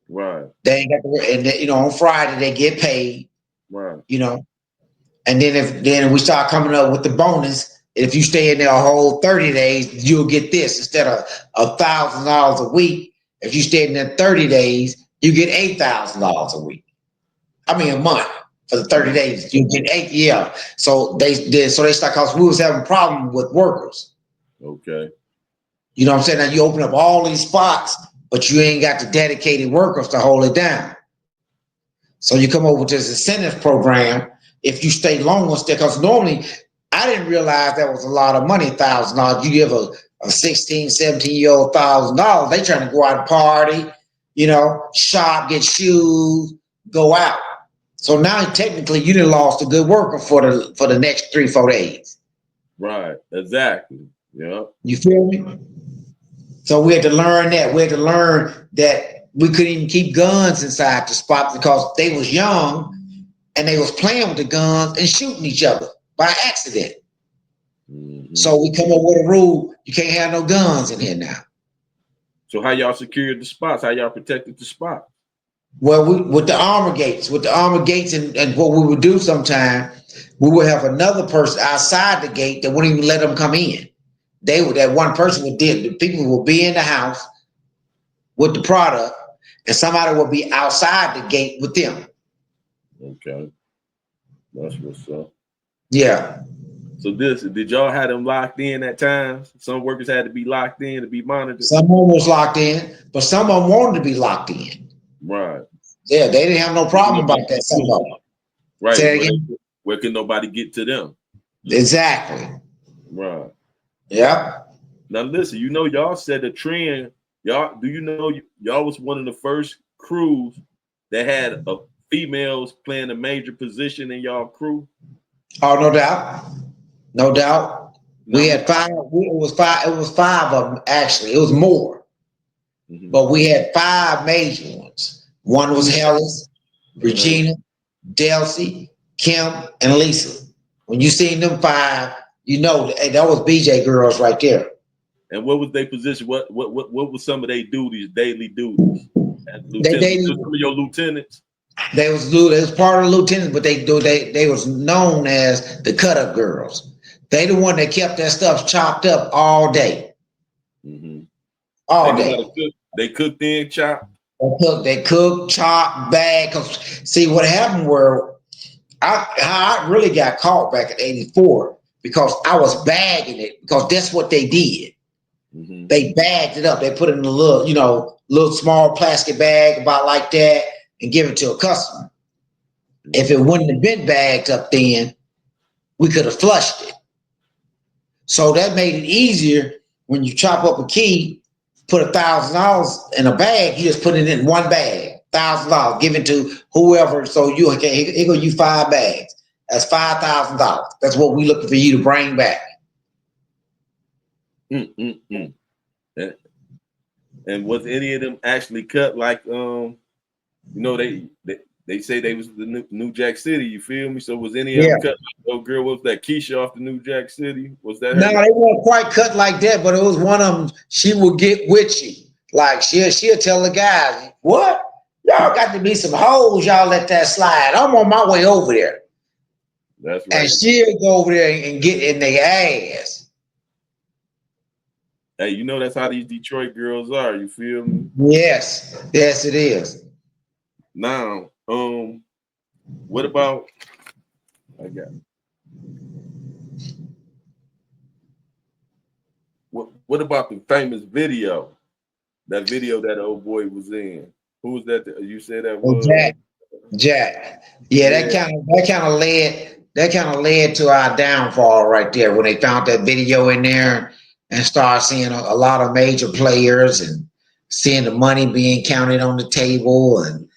Right. They ain't got and on Friday they get paid. Right. And then we start coming up with the bonus. If you stay in there a whole 30 days, you'll get this instead of $1,000 a week. If you stay in there 30 days, you get $8,000 a week. I mean, a month for the 30 days. You get eight. Yeah. So they did. So they start because we was having a problem with workers. Okay. You know what I'm saying? Now you open up all these spots, but you ain't got the dedicated workers to hold it down. So you come over to this incentive program. If you stay longer, because normally I didn't realize that was a lot of money, $1,000. You give a 16, 17-year-old $1,000, they trying to go out and party, shop, get shoes, go out. So now technically you done lost a good worker for the next 3-4 days. Right. Exactly. Yeah. You feel me? So we had to learn that. We had to learn that we couldn't even keep guns inside the spot because they was young and they was playing with the guns and shooting each other by accident. Mm-hmm. So we come up with a rule: you can't have no guns in here now. So how y'all secured the spots? How y'all protected the spot? Well, with the armor gates, and what we would do sometime, we would have another person outside the gate that wouldn't even let them come in. That one person would deal. The people will be in the house with the product, and somebody will be outside the gate with them. Okay, that's what's up. Yeah. So did y'all have them locked in at times? Some workers had to be locked in to be monitored. Some of them was locked in, but some of them wanted to be locked in. Right. Yeah, they didn't have no problem about that. Some of them. Right. Where can nobody get to them? Exactly. Right. Yeah. Now listen, y'all set a trend. Y'all was one of the first crews that had females playing a major position in y'all crew? Oh, no doubt. No doubt. We had five. It was five of them, actually. It was more. Mm-hmm. But we had 5 major ones. One was Hellas, Regina, Delcy, Kim, and Lisa. When you seen them 5, that was BJ girls right there. And what was their position? What was some of their duties, daily duties? Some of your lieutenants? They was part of the lieutenants, but they was known as the cut up girls. They the one that kept that stuff chopped up all day. Mm-hmm. All day. They cooked and chopped. They cooked, chopped, bag. See what happened where I really got caught back in '84 because I was bagging it because that's what they did. Mm-hmm. They bagged it up. They put it in a little small plastic bag about like that and give it to a customer. Mm-hmm. If it wouldn't have been bagged up then, we could have flushed it. So that made it easier when you chop up a key, put $1,000 in a bag, you just put it in one bag, $1,000, give it to whoever. So here go you 5 bags. That's $5,000. That's what we looking for you to bring back. And was any of them actually cut like they say they was the New Jack City, you feel me? So was any of them cut like the girl, was that Keisha off the New Jack City? Was that her? No, they weren't quite cut like that, but it was one of them. She would get witchy. Like she'll tell the guys, what? Y'all got to be some hoes, y'all let that slide. I'm on my way over there. That's right. And she'll go over there and get in their ass. Hey, that's how these Detroit girls are, you feel me? Yes. Yes, it is. Now, what about what about the famous video? That video that the old boy was in. Who was that? You said that was Jack. Yeah, that kind of led to our downfall right there when they found that video in there and started seeing a lot of major players and seeing the money being counted on the table, and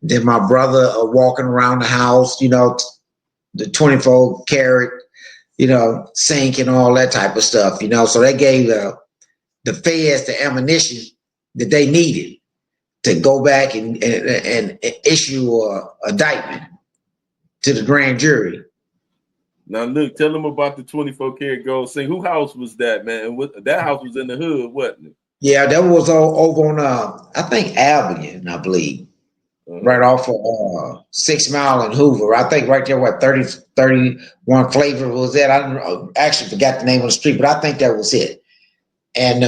then my brother walking around the house, the 24 karat, sink and all that type of stuff, So they gave the feds the ammunition that they needed to go back and issue a indictment to the grand jury. Now, look, tell them about the 24 karat gold sink. Whose house was that, man? That house was in the hood, wasn't it? Yeah, that was over on, I think, Albion, I believe. Right off of 6 Mile and Hoover. I think right there where 31 Flavor was at. I actually forgot the name of the street, but I think that was it. And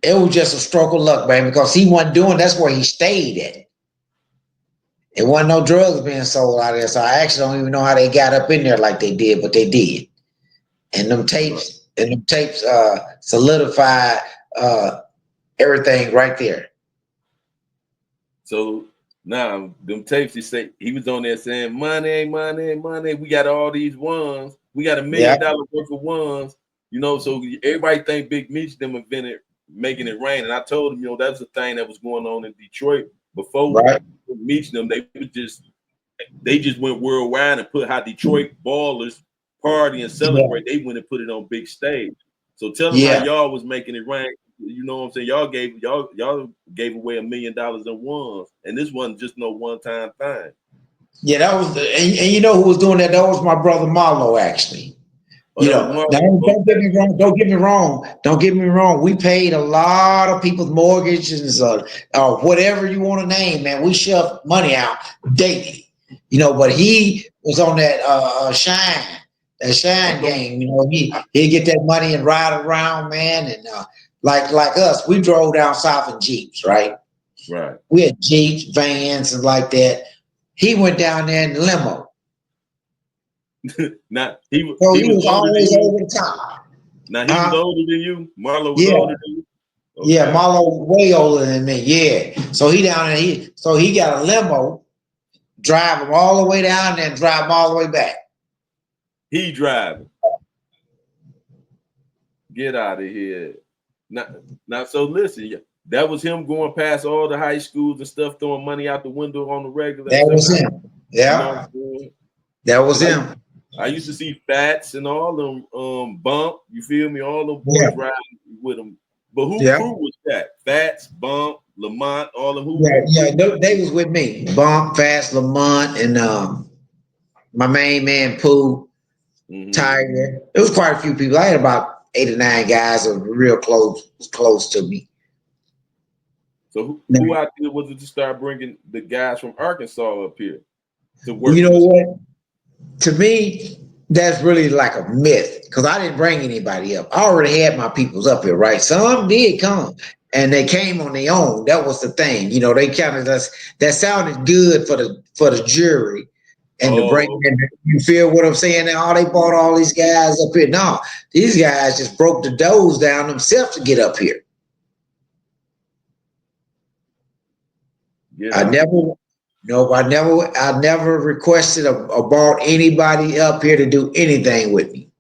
it was just a stroke of luck, man, because he wasn't doing. That's where he stayed at. It wasn't no drugs being sold out there, so I actually don't even know how they got up in there like they did, but they did. And them tapes solidified everything right there. So now them tapes, he was on there saying, money, money, money. We got all these ones. We got $1 million worth of ones. You know, so everybody think Big Meech them invented making it rain. And I told him, you know, that's the thing that was going on in Detroit before Meech them. They just went worldwide and put how Detroit ballers party and celebrate. They went and put it on big stage. So tell them how y'all was making it rain. You know what I'm saying? Y'all gave away $1 million in ones, and this wasn't just no one-time thing. Yeah, that was and you know who was doing that? That was my brother Marlo, actually. You know, don't get me wrong. Don't get me wrong. We paid a lot of people's mortgages or whatever you want to name, man. We shoved money out daily, you know. But he was on that shine game. You know, he'd get that money and ride around, man. And like us, we drove down south in Jeeps, right? Right. We had Jeeps, vans, and like that. He went down there in the limo. Now he was always over the top. Now he was older than you. Marlo was older than you. Okay. Yeah, Marlo way older than me. Yeah, so he down there. He got a limo, drive him all the way down there, and drive him all the way back. He driving. Get out of here. Now. So listen, that was him going past all the high schools and stuff, throwing money out the window on the regular. That was him. Yeah, you know that was him. I used to see Fats and all them Bump, you feel me? All them boys riding with them. But who crew was that? Fats, Bump, Lamont, all them who? They was with me. Bump, Fats, Lamont, and my main man Pooh, Tiger. It was quite a few people. I had about 8 or 9 guys that were real close to me. So who out there was it to start bringing the guys from Arkansas up here to work? You know what? To me, that's really like a myth because I didn't bring anybody up. I already had my peoples up here, right? Some did come and they came on their own. That was the thing. You know, they kind of that sounded good for the jury and to bring in. You feel what I'm saying? Now they brought all these guys up here. No, these guys just broke the doors down themselves to get up here. I never requested or brought anybody up here to do anything with me.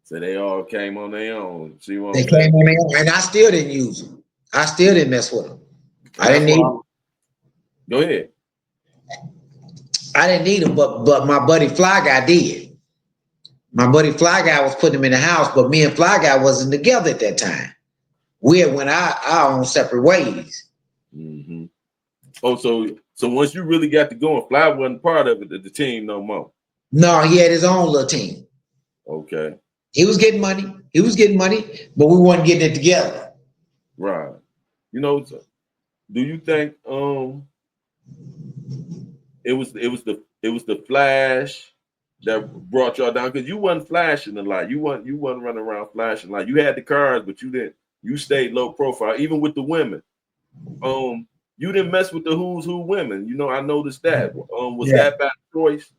So they all came on their own. See what they came on their own, and I still didn't use them. I still didn't mess with them. I didn't need them. Go ahead. I didn't need them, but my buddy Fly Guy did. My buddy Fly Guy was putting them in the house, but me and Fly Guy wasn't together at that time. We had went our own separate ways. Mm-hmm. Oh, so once you really got to go, and Fly wasn't part of it, the team no more. No, he had his own little team. Okay. He was getting money, but we weren't getting it together. Right. You know, do you think it was the flash that brought y'all down? Because you wasn't flashing a lot. You wasn't running around flashing a lot. You had the cars, but you didn't. You stayed low profile, even with the women. You didn't mess with the who's who women. You know, I noticed that. Was that by choice?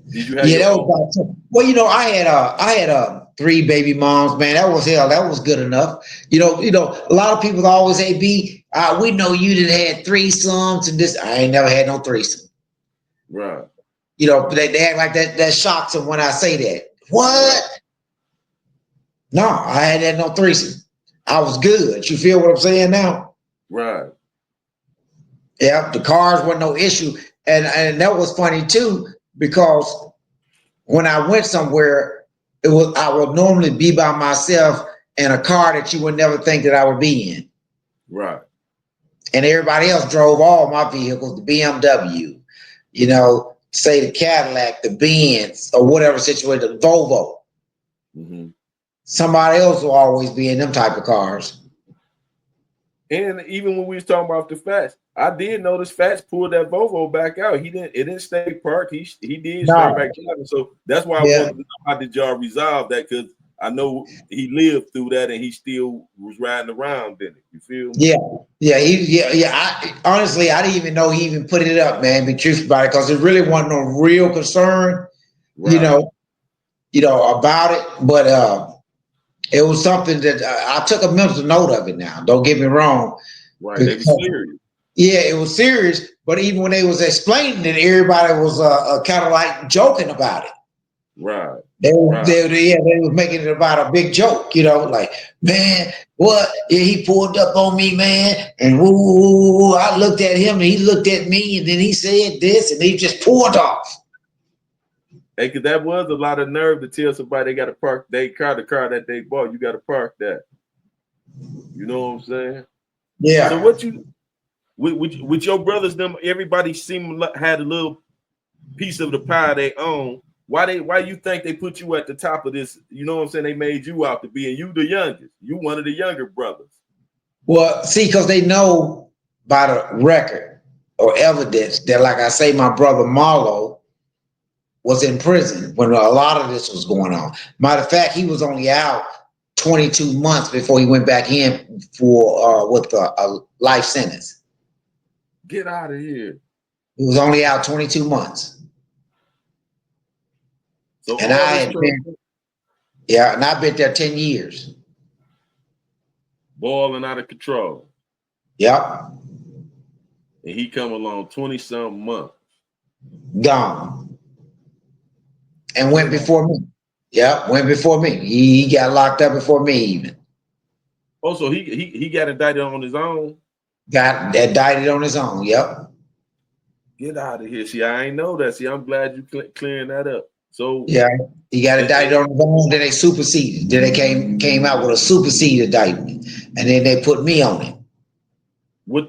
Did you have that was by choice. Well, you know, I had 3 baby moms, man. That was hell. That was good enough. You know, a lot of people always say, "B, we know you didn't had threesomes and this." I ain't never had no threesome. Right. You know, they act like that shocks them when I say that. What? No, I hadn't had no threesome. I was good. You feel what I'm saying now? Right. Yeah, the cars were no issue. And that was funny too, because when I went somewhere, I would normally be by myself in a car that you would never think that I would be in. Right. And everybody else drove all my vehicles, the BMW, you know, say the Cadillac, the Benz, or whatever situation, the Volvo. Mm-hmm. Somebody else will always be in them type of cars. And even when we was talking about the Fats, I did notice Fats pulled that Volvo back out. It didn't stay parked. He did start back driving. So that's why I wanted to know, how did y'all resolve that? Because I know he lived through that, and he still was riding around in it. You feel me? Yeah. Honestly, I didn't even know he even put it up, man. Be truthful about it, because it really wasn't no real concern, Right. About it. But it was something that I took a mental note of it. Now, don't get me wrong. Right. They were serious. Yeah, it was serious. But even when they was explaining it, everybody was kind of like joking about it. Right. They Right. was making it about a big joke, like, man, what? Yeah, he pulled up on me, man, and woo, I looked at him, and he looked at me, and then he said this, and he just pulled off. Hey, cause that was a lot of nerve to tell somebody they got to park the car that they bought. You got to park that. You know what I'm saying? Yeah. So what you with your brothers? Them everybody seemed had a little piece of the pie they own. Why you think they put you at the top of this? You know what I'm saying? They made you out to be, and you the youngest. You one of the younger brothers. Well, see, because they know by the record or evidence that, like I say, my brother Marlo was in prison when a lot of this was going on. Matter of fact, he was only out 22 months before he went back in for with a life sentence. Get out of here. He was only out 22 months. So and I've been there 10 years. Balling out of control. Yep. And he come along 20-something months. Gone. And went before me. Yep, went before me. He got locked up before me even. Oh, so he got indicted on his own? Got indicted on his own, yep. Get out of here. See, I ain't know that. See, I'm glad you clearing that up. So yeah, he got indicted on his own, then they superseded. Then they came out with a superseded indictment. And then they put me on it.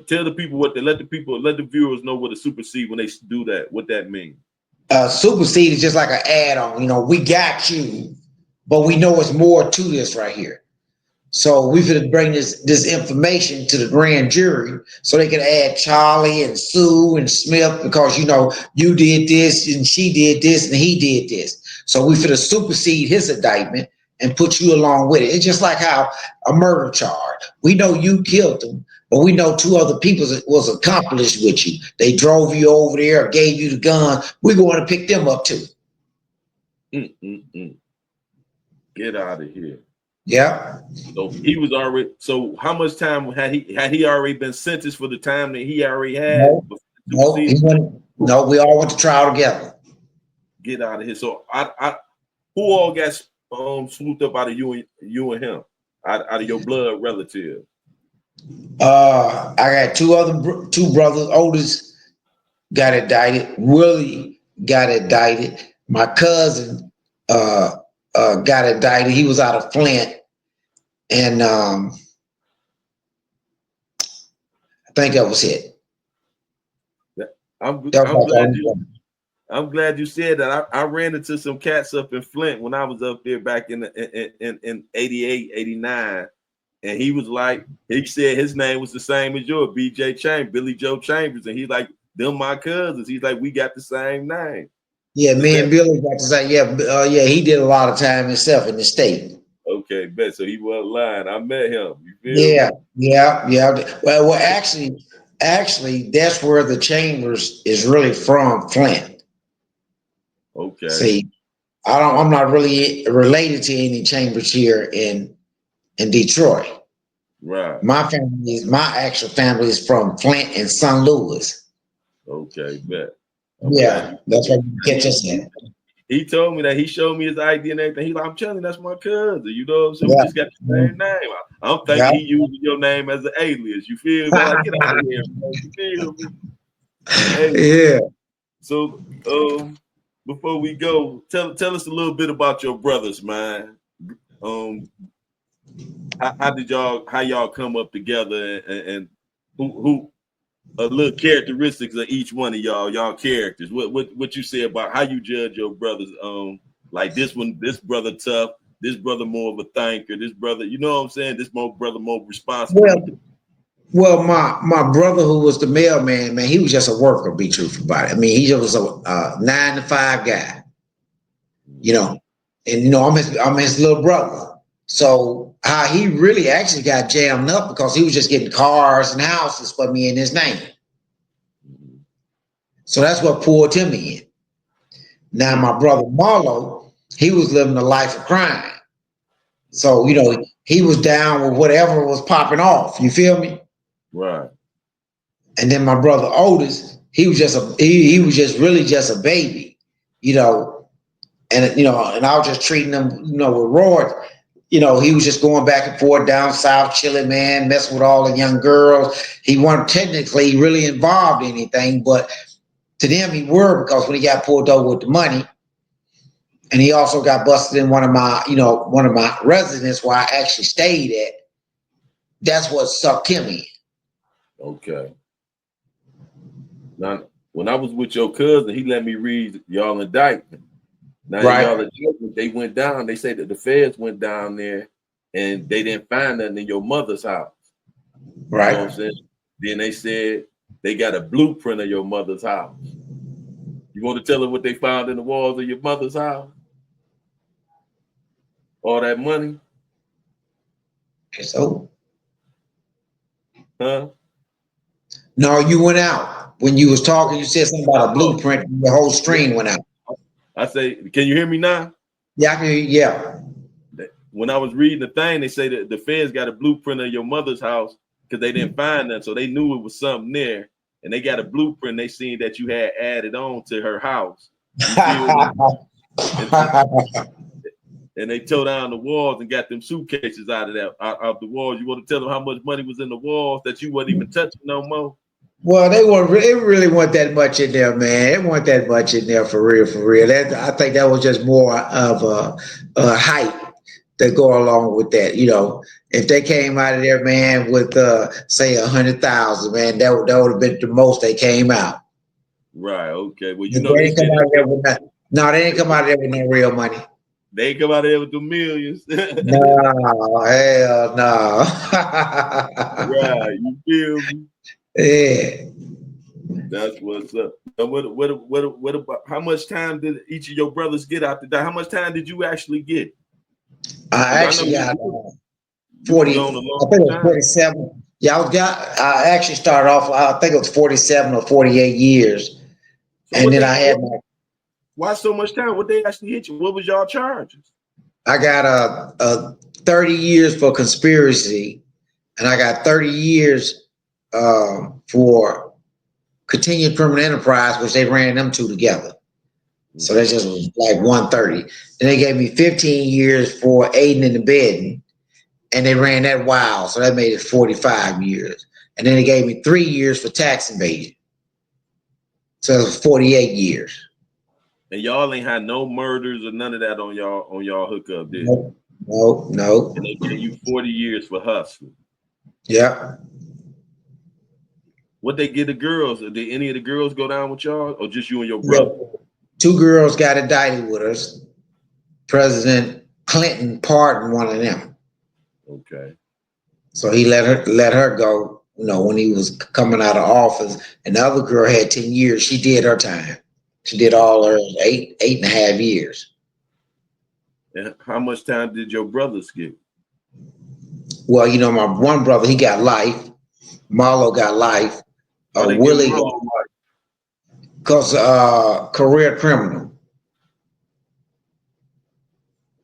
Tell the people let the viewers know what a supersede when they do that, what that means. Supersede is just like an add-on. We got you, but we know it's more to this right here. So we could bring this information to the grand jury so they can add Charlie and Sue and Smith, because you did this and she did this and he did this. So we could supersede his indictment and put you along with it. It's just like how a murder charge. We know you killed him, but we know 2 other people was accomplished with you. They drove you over there, gave you the gun. We're going to pick them up too. Get out of here. Yeah. So he was already. So how much time had he already been sentenced for the time that he already had? No, we all went to trial together. Get out of here. So who all got swooped up out of you and him, out of your blood relative? I got two brothers. Oldest got indicted. Willie got indicted. My cousin got indicted. He was out of Flint, and I think that was it. I'm glad you said that. I ran into some cats up in Flint when I was up there back in 88, 89. And he was like, he said his name was the same as yours, BJ Chambers, Billy Joe Chambers. And he's like, them my cousins. He's like, we got the same name. Yeah, me and Billy got the same. Yeah, he did a lot of time himself in the state. Okay, bet. So he wasn't lying. I met him. You feel yeah, me? Yeah. Well, actually, that's where the Chambers is really from, Flint. Okay. See, I'm not really related to any Chambers here in Detroit. Right. My actual family is from Flint and St. Louis. Okay, bet. That's what you catch us in. He told me that he showed me his ID and everything. He's like, I'm telling you, that's my cousin. You know what I'm saying? We just got the same name. I'm thinking he using your name as an alias. You feel me? Like, get out of here, bro. You feel me? Hey, yeah. So before we go, tell us a little bit about your brothers, man. How y'all come up together, and who little characteristics of each one of y'all characters. What you say about how you judge your brothers? Like this brother tough, this brother more of a thinker, this brother, you know what I'm saying? This brother more responsible. Well, my brother who was the mailman, man, he was just a worker, be truthful about it. I mean, he was a 9 to 5 guy, And I'm his little brother. So how he really actually got jammed up because he was just getting cars and houses for me in his name. So that's what pulled him in. Now my brother Marlo, he was living a life of crime. So he was down with whatever was popping off. You feel me? Right. And then my brother Otis, he was just really just a baby, and and I was just treating him, with Roy. He was just going back and forth down south, chilling, man, messing with all the young girls. He wasn't technically really involved in anything, but to them he were, because when he got pulled over with the money, and he also got busted in one of my residences where I actually stayed at. That's what sucked him in. Okay. Now, when I was with your cousin, he let me read y'all indictment. Now, Right. y'all indictment, they went down. They say that the feds went down there and they didn't find nothing in your mother's house. Right. You know what I'm saying? Then they said they got a blueprint of your mother's house. You want to tell them what they found in the walls of your mother's house? All that money? So, huh? No, you went out. When you was talking, you said something about a blueprint, and the whole screen went out. I say, can you hear me now? Yeah, I can hear you. Yeah. When I was reading the thing, they say that the feds got a blueprint of your mother's house because they didn't find none, so they knew it was something there. And they got a blueprint. They seen that you had added on to her house. You feel me? And they tore down the walls and got them suitcases out of the walls. You want to tell them how much money was in the walls that you wasn't even touching no more? Well, it really wasn't that much in there, man. It wasn't that much in there for real, for real. I think that was just more of a hype that go along with that. If they came out of there, man, with say 100,000, man, that would have been the most they came out. Right. Okay. Well, They didn't come out of there with nothing. No, they didn't come out of there with no real money. They ain't come out of there with the millions. No, hell no. Right. You feel me? Yeah. That's what's up. What about how much time did each of your brothers get after that? How much time did you actually get? I actually got 40. I think it was 47. Yeah, I actually started off. I think it was 47 or 48 years, so and then I had why so much time? What they actually hit you? What was y'all charges? I got a 30 years for conspiracy, and I got 30 years for continued criminal enterprise, which they ran them two together. So that just was like 130. Then they gave me 15 years for aiding and abetting, and they ran that wild. So that made it 45 years. And then they gave me 3 years for tax evasion. So it was 48 years. And y'all ain't had no murders or none of that on y'all hookup, did you? No. And they gave you 40 years for hustling. Yeah. What they get the girls? Did any of the girls go down with y'all, or just you and your brother? Yeah. 2 girls got indicted with us. President Clinton pardoned one of them. Okay. So he let her go, when he was coming out of office. And the other girl had 10 years. She did her time. She did all her 8.5 years. And how much time did your brothers get? Well, my one brother, he got life. Marlo got life. Willie got life. Because career criminal.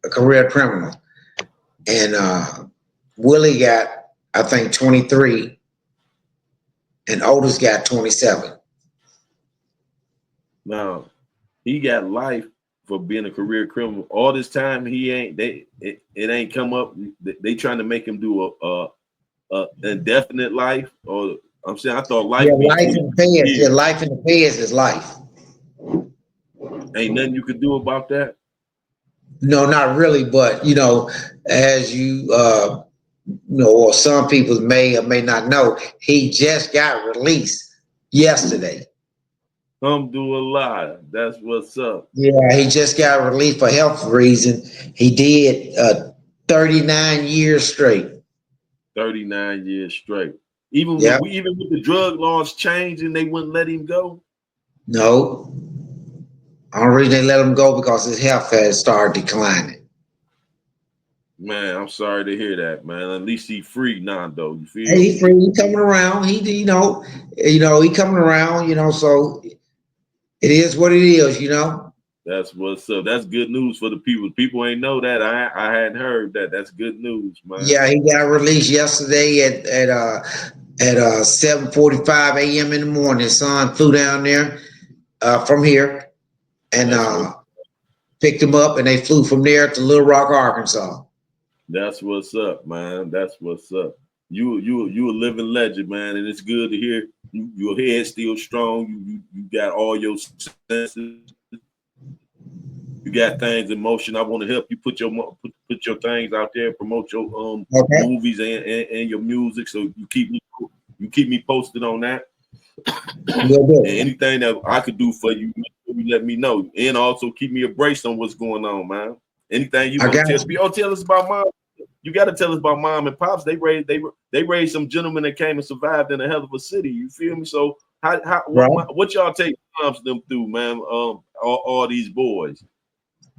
A career criminal. And Willie got, I think, 23. And Otis got 27. Now, he got life for being a career criminal. All this time, it ain't come up. They trying to make him do a indefinite life, or I'm saying I thought life. Yeah, life in the feds. Yeah, life in the feds is life. Ain't nothing you could do about that. No, not really. But as you or some people may or may not know, he just got released yesterday. Alhamdulillah. That's what's up. Yeah, he just got released for health reason. He did 39 years straight. 39 years straight. Even with the drug laws changing, they wouldn't let him go. No. Only reason they let him go because his health had started declining. Man, I'm sorry to hear that, man. At least he free now, though. You Hey, feel me? he free. He coming around. He coming around. So it is what it is. That's what's up. That's good news for the people. People ain't know that. I hadn't heard that. That's good news, man. Yeah, he got released yesterday at 7:45 a.m. in the morning. His son flew down there from here and picked him up, and they flew from there to Little Rock, Arkansas. That's what's up, man. That's what's up. You a living legend, man, and it's good to hear your head still strong. You got all your senses. You got things in motion. I want to help you put your things out there, promote your movies and your music. So you keep me posted on that. And anything that I could do for you, let me know. And also keep me abreast on what's going on, man. Anything you want to tell me? Tell us about mom. You got to tell us about mom and pops. They raised some gentlemen that came and survived in a hell of a city. You feel me? So what y'all take moms them through, man? All these boys.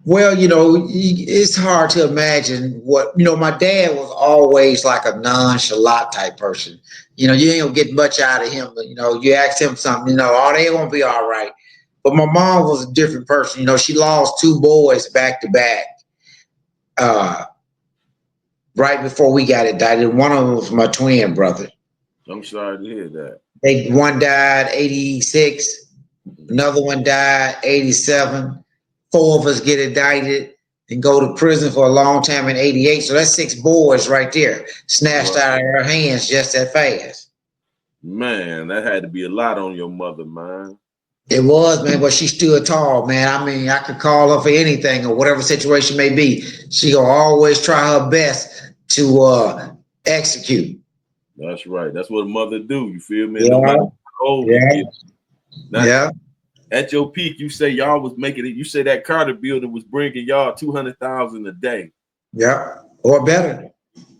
Well, it's hard to imagine what, my dad was always like a nonchalant type person. You ain't gonna get much out of him. You ask him something, they gonna be all right. But my mom was a different person. She lost two boys back to back. Right before we got indicted. One of them was my twin brother. I'm sorry to hear that. One died 86, another one died 87. 4 of us get indicted and go to prison for a long time in 88. So that's 6 boys right there, snatched out of our hands just that fast. Man, that had to be a lot on your mother, man. It was, man, but she stood tall, man. I mean, I could call her for anything or whatever situation may be. She gonna always try her best to execute. That's right. That's what a mother do. You feel me? Yeah. No matter how old you get. Yeah. At your peak, you say y'all was making it. You say that Carter building was bringing y'all 200,000 a day. Yeah, or better.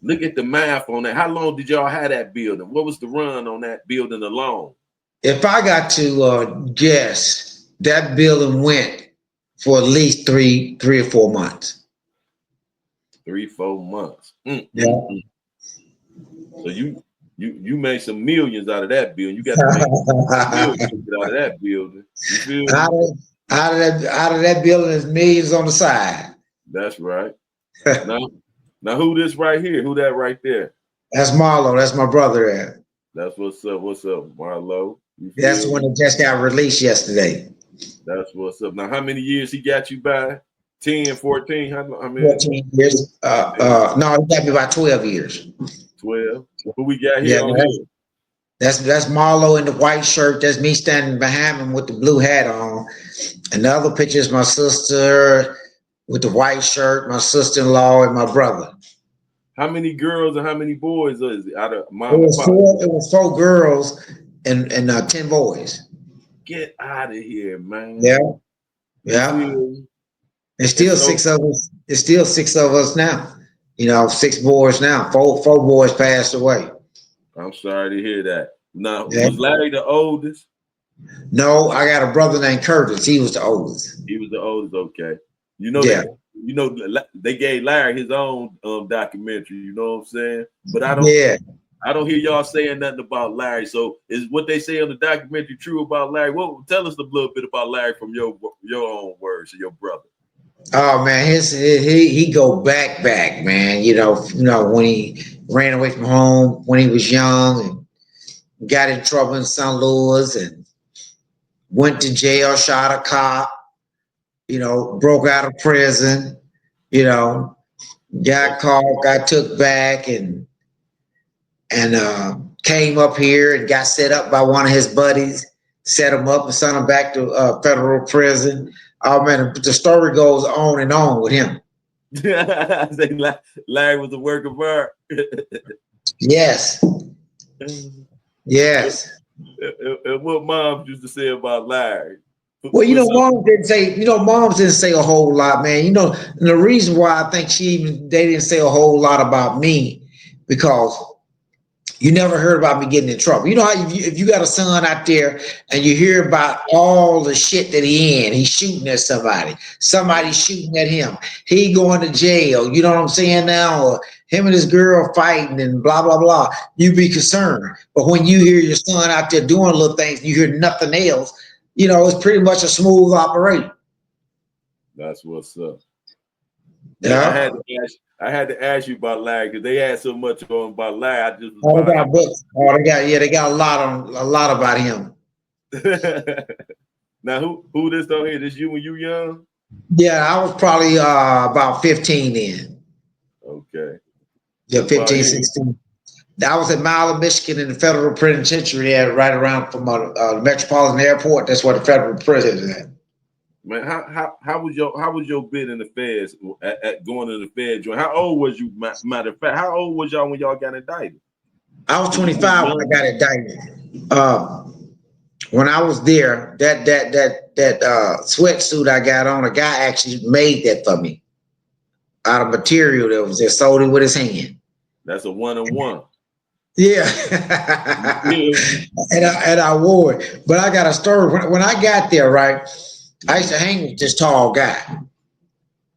Look at the math on that. How long did y'all have that building? What was the run on that building alone? If I got to guess, that building went for at least 3 or 4 months. 3-4 months. Yeah. So you made some millions out of that building. You got to make millions out of that building. You feel out of that building is millions on the side. That's right. Now who this right here? Who that right there? That's Marlo. That's my brother there. That's what's up. What's up, Marlo? That's the one that just got released yesterday. That's what's up. Now, how many years he got you by? 10, 14? How many? 14 years. No, he got me about 12 years. 12. Who we got here on here? That's Marlo in the white shirt. That's me standing behind him with the blue hat on. And the other picture is my sister with the white shirt, my sister-in-law, and my brother. How many girls and how many boys is it out of mom? It was 4 girls and 10 boys. Get out of here, man. Yeah. There's still 6 of us. There's still 6 of us now. 6 boys now. 4 boys passed away. I'm sorry to hear that. Now, was Larry the oldest? No, I got a brother named Curtis. He was the oldest. He was the oldest. Okay. They gave Larry his own documentary. You know what I'm saying? But I don't hear y'all saying nothing about Larry. So is what they say on the documentary true about Larry? Well, tell us a little bit about Larry from your own words of your brother. Oh man, he go back, man. When he ran away from home when he was young and got in trouble in St. Louis and went to jail, shot a cop, broke out of prison, got caught, got took back and came up here and got set up by one of his buddies, set him up and sent him back to federal prison. Oh man, the story goes on and on with him. Larry was a work of art. Yes. And what moms used to say about Larry? Well, moms didn't say a whole lot, man. And the reason why I think they didn't say a whole lot about me because, You never heard about me getting in trouble. You know how if you got a son out there and you hear about all the shit that he's shooting at somebody shooting at him, he going to jail. You know what I'm saying now? Or him and his girl fighting and blah blah blah. You be concerned. But when you hear your son out there doing little things, you hear nothing else. You know, it's pretty much a smooth operation. That's what's up. Yeah. I had to ask you about Larry because they had so much on about Larry. I just they got books. They got a lot about him. Now who this on here? This you when you young? Yeah, I was probably about 15 then. Okay. Yeah, 15, 16. I was at Milan, Michigan in the federal penitentiary there, right around from the Metropolitan Airport. That's where the federal prison is at. Man, how was your bid in the feds at going to the fed joint? How old was you? Matter of fact, how old was y'all when y'all got indicted? I was 25 when I got indicted. When I was there, that sweatsuit I got on, a guy actually made that for me out of material that was just sold it with his hand. That's a 1-on-1. Yeah. and I wore it. But I got a story. When I got there, right, I used to hang with this tall guy.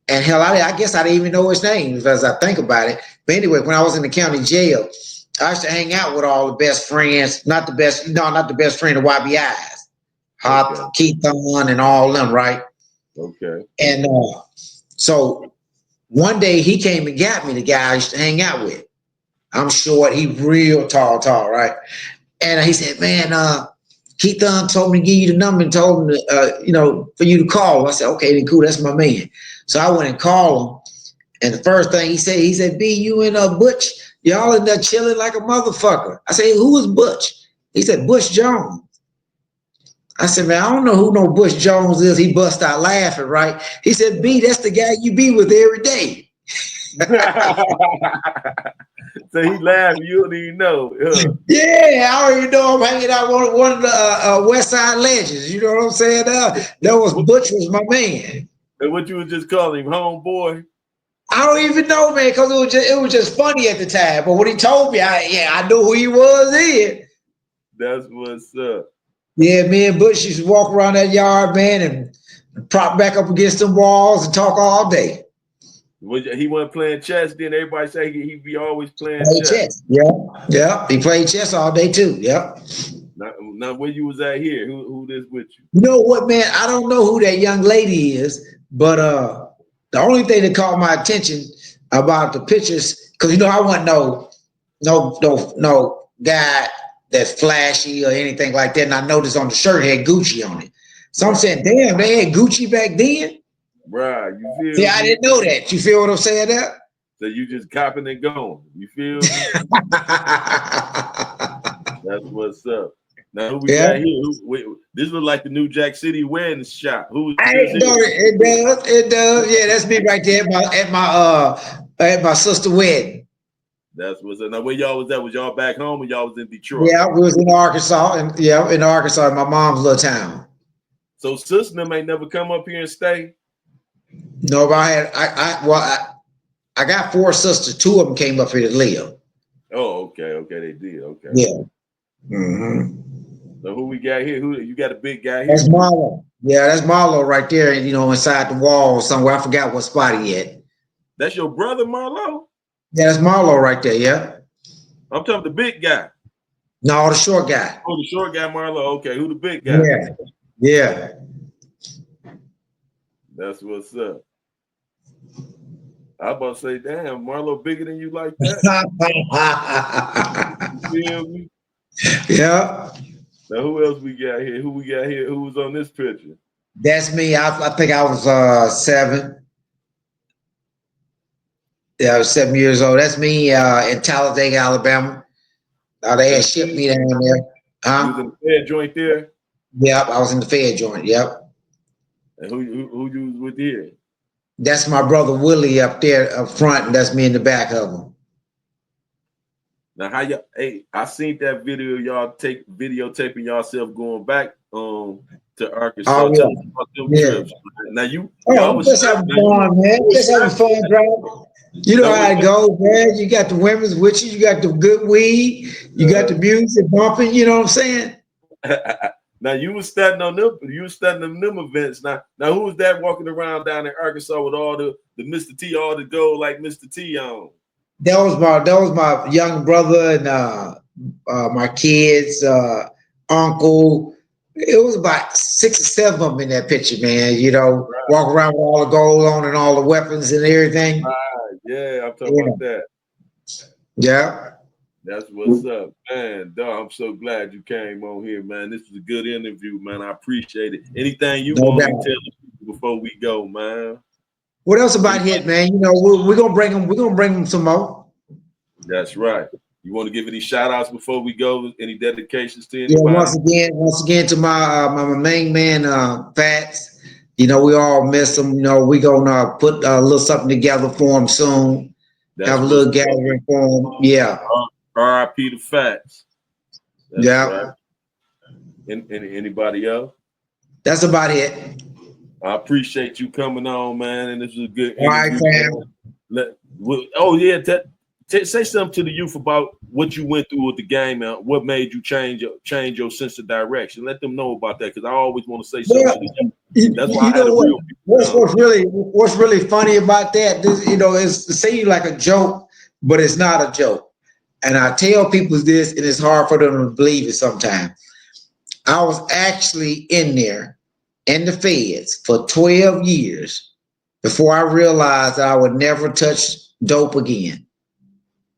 And hell, I guess I didn't even know his name as I think about it. But anyway, when I was in the county jail, I used to hang out with all the best friends, not the best friend of YBI's. Keith Thun and all them, right? Okay. And so one day he came and got me, the guy I used to hang out with. I'm short, he real tall, right? And he said, man, Keith Thun told me to give you the number and told him to, for you to call. I said, okay, then cool, that's my man. So I went and called him. And the first thing he said, B, you and Butch, y'all in there chilling like a motherfucker. I said, who is Butch? He said, Butch Jones. I said, man, I don't know who no Butch Jones is. He bust out laughing, right? He said, B, that's the guy you be with every day. So he laughed, you don't even know. Yeah, I already know I'm hanging out with one of the West Side legends. You know what I'm saying? That was Butch was my man. And what you would just call him, homeboy? I don't even know, man, because it was just funny at the time. But when he told me, I knew who he was then. That's what's up. Yeah, me and Butch used to walk around that yard, man, and prop back up against them walls and talk all day. He wasn't playing chess, then everybody say he'd be always playing chess. Yeah. He played chess all day too. Yep. Now where you was at here? Who this with you? You know what, man? I don't know who that young lady is, but the only thing that caught my attention about the pictures, because I wasn't no guy that's flashy or anything like that. And I noticed on the shirt it had Gucci on it. So I'm saying, damn, they had Gucci back then? Right. You feel See, I didn't know that. You feel what I'm saying there? So you just copping and going. You feel me? That's what's up. Now who we got here? This was like the new Jack City wedding shop. It does. Yeah, that's me right there at my sister's wedding. That's what's up. Now where y'all was at? Was y'all back home or y'all was in Detroit? Yeah, we was in Arkansas, in Arkansas, in my mom's little town. So sister them ain't never come up here and stay? No, but I got 4 sisters. 2 of them came up here to live. Oh, okay, they did. Okay. Yeah. Mm-hmm. So who we got here? Who you got a big guy here? That's Marlo. Yeah, that's Marlo right there, inside the wall somewhere. I forgot what spot he at. That's your brother, Marlo? Yeah, that's Marlo right there, yeah. I'm talking the big guy. No, the short guy. Oh, the short guy, Marlo. Okay, who the big guy? Yeah. That's what's up. I about to say, damn, Marlo bigger than you like that? You feel me? Yeah. Now who else we got here? Who we got here? Who was on this picture? That's me. I think I was 7. Yeah, I was 7 years old. That's me in Talladega, Alabama. They had shipped me down there. You was in the Fed joint there? Yep, I was in the Fed joint. Yep. And who you was with here? That's my brother Willie up there up front, and that's me in the back of him. Now, I seen that video, y'all videotaping yourself going back to Arkansas. Oh, yeah. Trips. Now just having fun, man. Just having fun, driving. You know how it goes, man. You got the women's with you. You got the good weed. You got the music bumping. You know what I'm saying? Now you was standing on them. You was standing on them events. Now who was that walking around down in Arkansas with all the Mr. T, all the gold like Mr. T on? That was my young brother and my kids, uncle. It was about 6 or 7 of them in that picture, man. You know, walk around with all the gold on and all the weapons and everything. Yeah, I'm talking about that. Yeah. That's what's up, man. Dog, I'm so glad you came on here, man. This was a good interview, man. I appreciate it. Anything you want to tell people before we go, man? What else about Hit, man? You know, we're gonna bring them. We're gonna bring them some more. That's right. You want to give any shout outs before we go? Any dedications to anybody? Yeah, once again to my my main man, Fats. You know, we all miss him. You know, we gonna put a little something together for him soon. Have a little gathering for him. Yeah. R.I.P. to Fats. That's yeah. Right. And anybody else? That's about it. I appreciate you coming on, man. And this was a good interview. All right, fam. Say something to the youth about what you went through with the game and what made you change your sense of direction. Let them know about that, because I always want to say something to the youth. That's why I had what's really funny about that, you know, it seems like a joke, but it's not a joke. And I tell people this, and it's hard for them to believe it sometimes. I was actually in there in the feds for 12 years before I realized I would never touch dope again.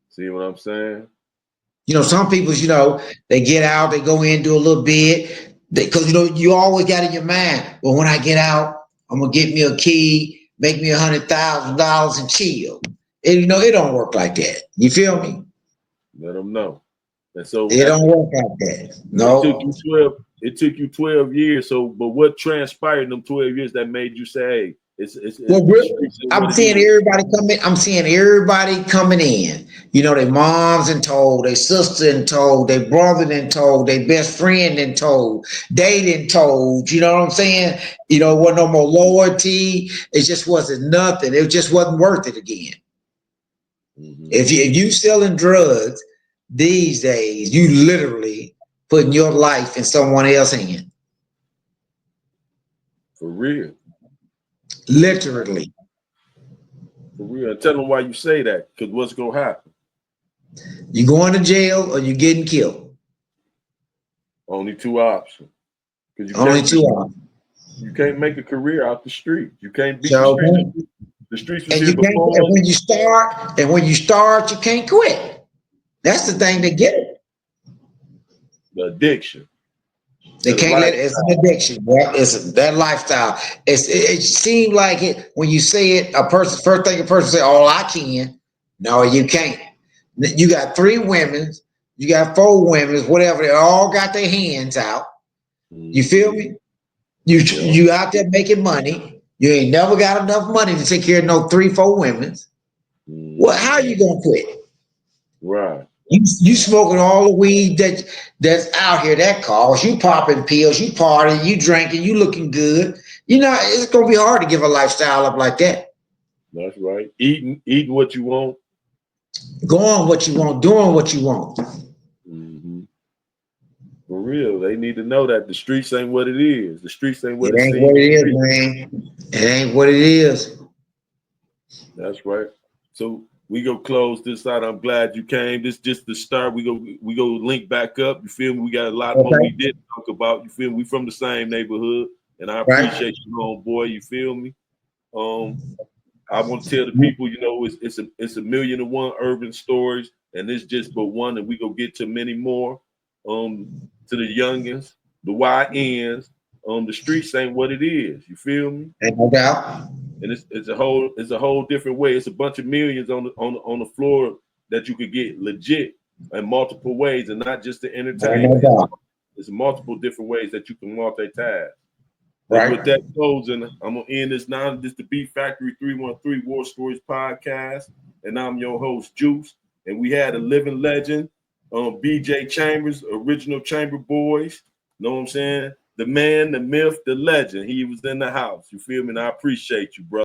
See what I'm saying? You know, some people, you know, they get out, they go in, do a little bit, because, you know, you always got in your mind, well, when I get out, I'm going to get me a key, make me $100,000 and chill. And, you know, it don't work like that. You feel me? Let them know. And so it don't work like that. No. It took you 12 years. So, but what transpired in them 12 years that made you say, hey, I'm seeing everybody come in. I'm seeing everybody coming in. You know, their moms and told, their sister and told, their brother and told, their best friend and told, they didn't told. You know what I'm saying? You know, it wasn't no more loyalty. It just wasn't nothing. It just wasn't worth it again. Mm-hmm. If you selling drugs these days, you literally putting your life in someone else's hand. For real. Literally. For real. Tell them why you say that, because what's going to happen? You going to jail or you getting killed. Only 2 options. Only 2 options. You can't make a career out the street. You can't beat the streets. The streets was here before. And when you start, you can't quit. That's the thing to get it. The addiction. They can't let it. It's an addiction. Well, it's that lifestyle. It seems like it when you say it. First thing a person say, "Oh, I can." No, you can't. You got 3 women. You got 4 women. Whatever. They all got their hands out. You feel me? You out there making money. You ain't never got enough money to take care of no 3, 4 women. Well, how are you gonna quit? Right. You smoking all the weed that's out here that costs. You popping pills, you partying, you drinking, you looking good. You know, it's gonna be hard to give a lifestyle up like that. That's right. Eating what you want. Going what you want, doing what you want. Mm-hmm. For real, they need to know that the streets ain't what it is. The streets ain't what it ain't what it is, man. It ain't what it is. That's right. So we go close this out. I'm glad you came. This just the start. We go link back up. You feel me? We got a lot more we didn't talk about. You feel me? We from the same neighborhood, and I appreciate you, homeboy. You feel me? I want to tell the people, you know, it's a 1,000,001 urban stories, and it's just but one, and we go get to many more. To the youngins, the YNs, the streets ain't what it is. You feel me? Ain't no doubt. And it's a whole different way. It's a bunch of millions on the floor that you could get legit in multiple ways, and not just the entertainment. There's multiple different ways that you can multitask. Right. With that closing, I'm gonna end this now. This is the Beat Factory 313 War Stories podcast, and I'm your host Juice. And we had a living legend, BJ Chambers, original Chamber Boys. Know what I'm saying? The man, the myth, the legend. He was in the house. You feel me? And I appreciate you, bro.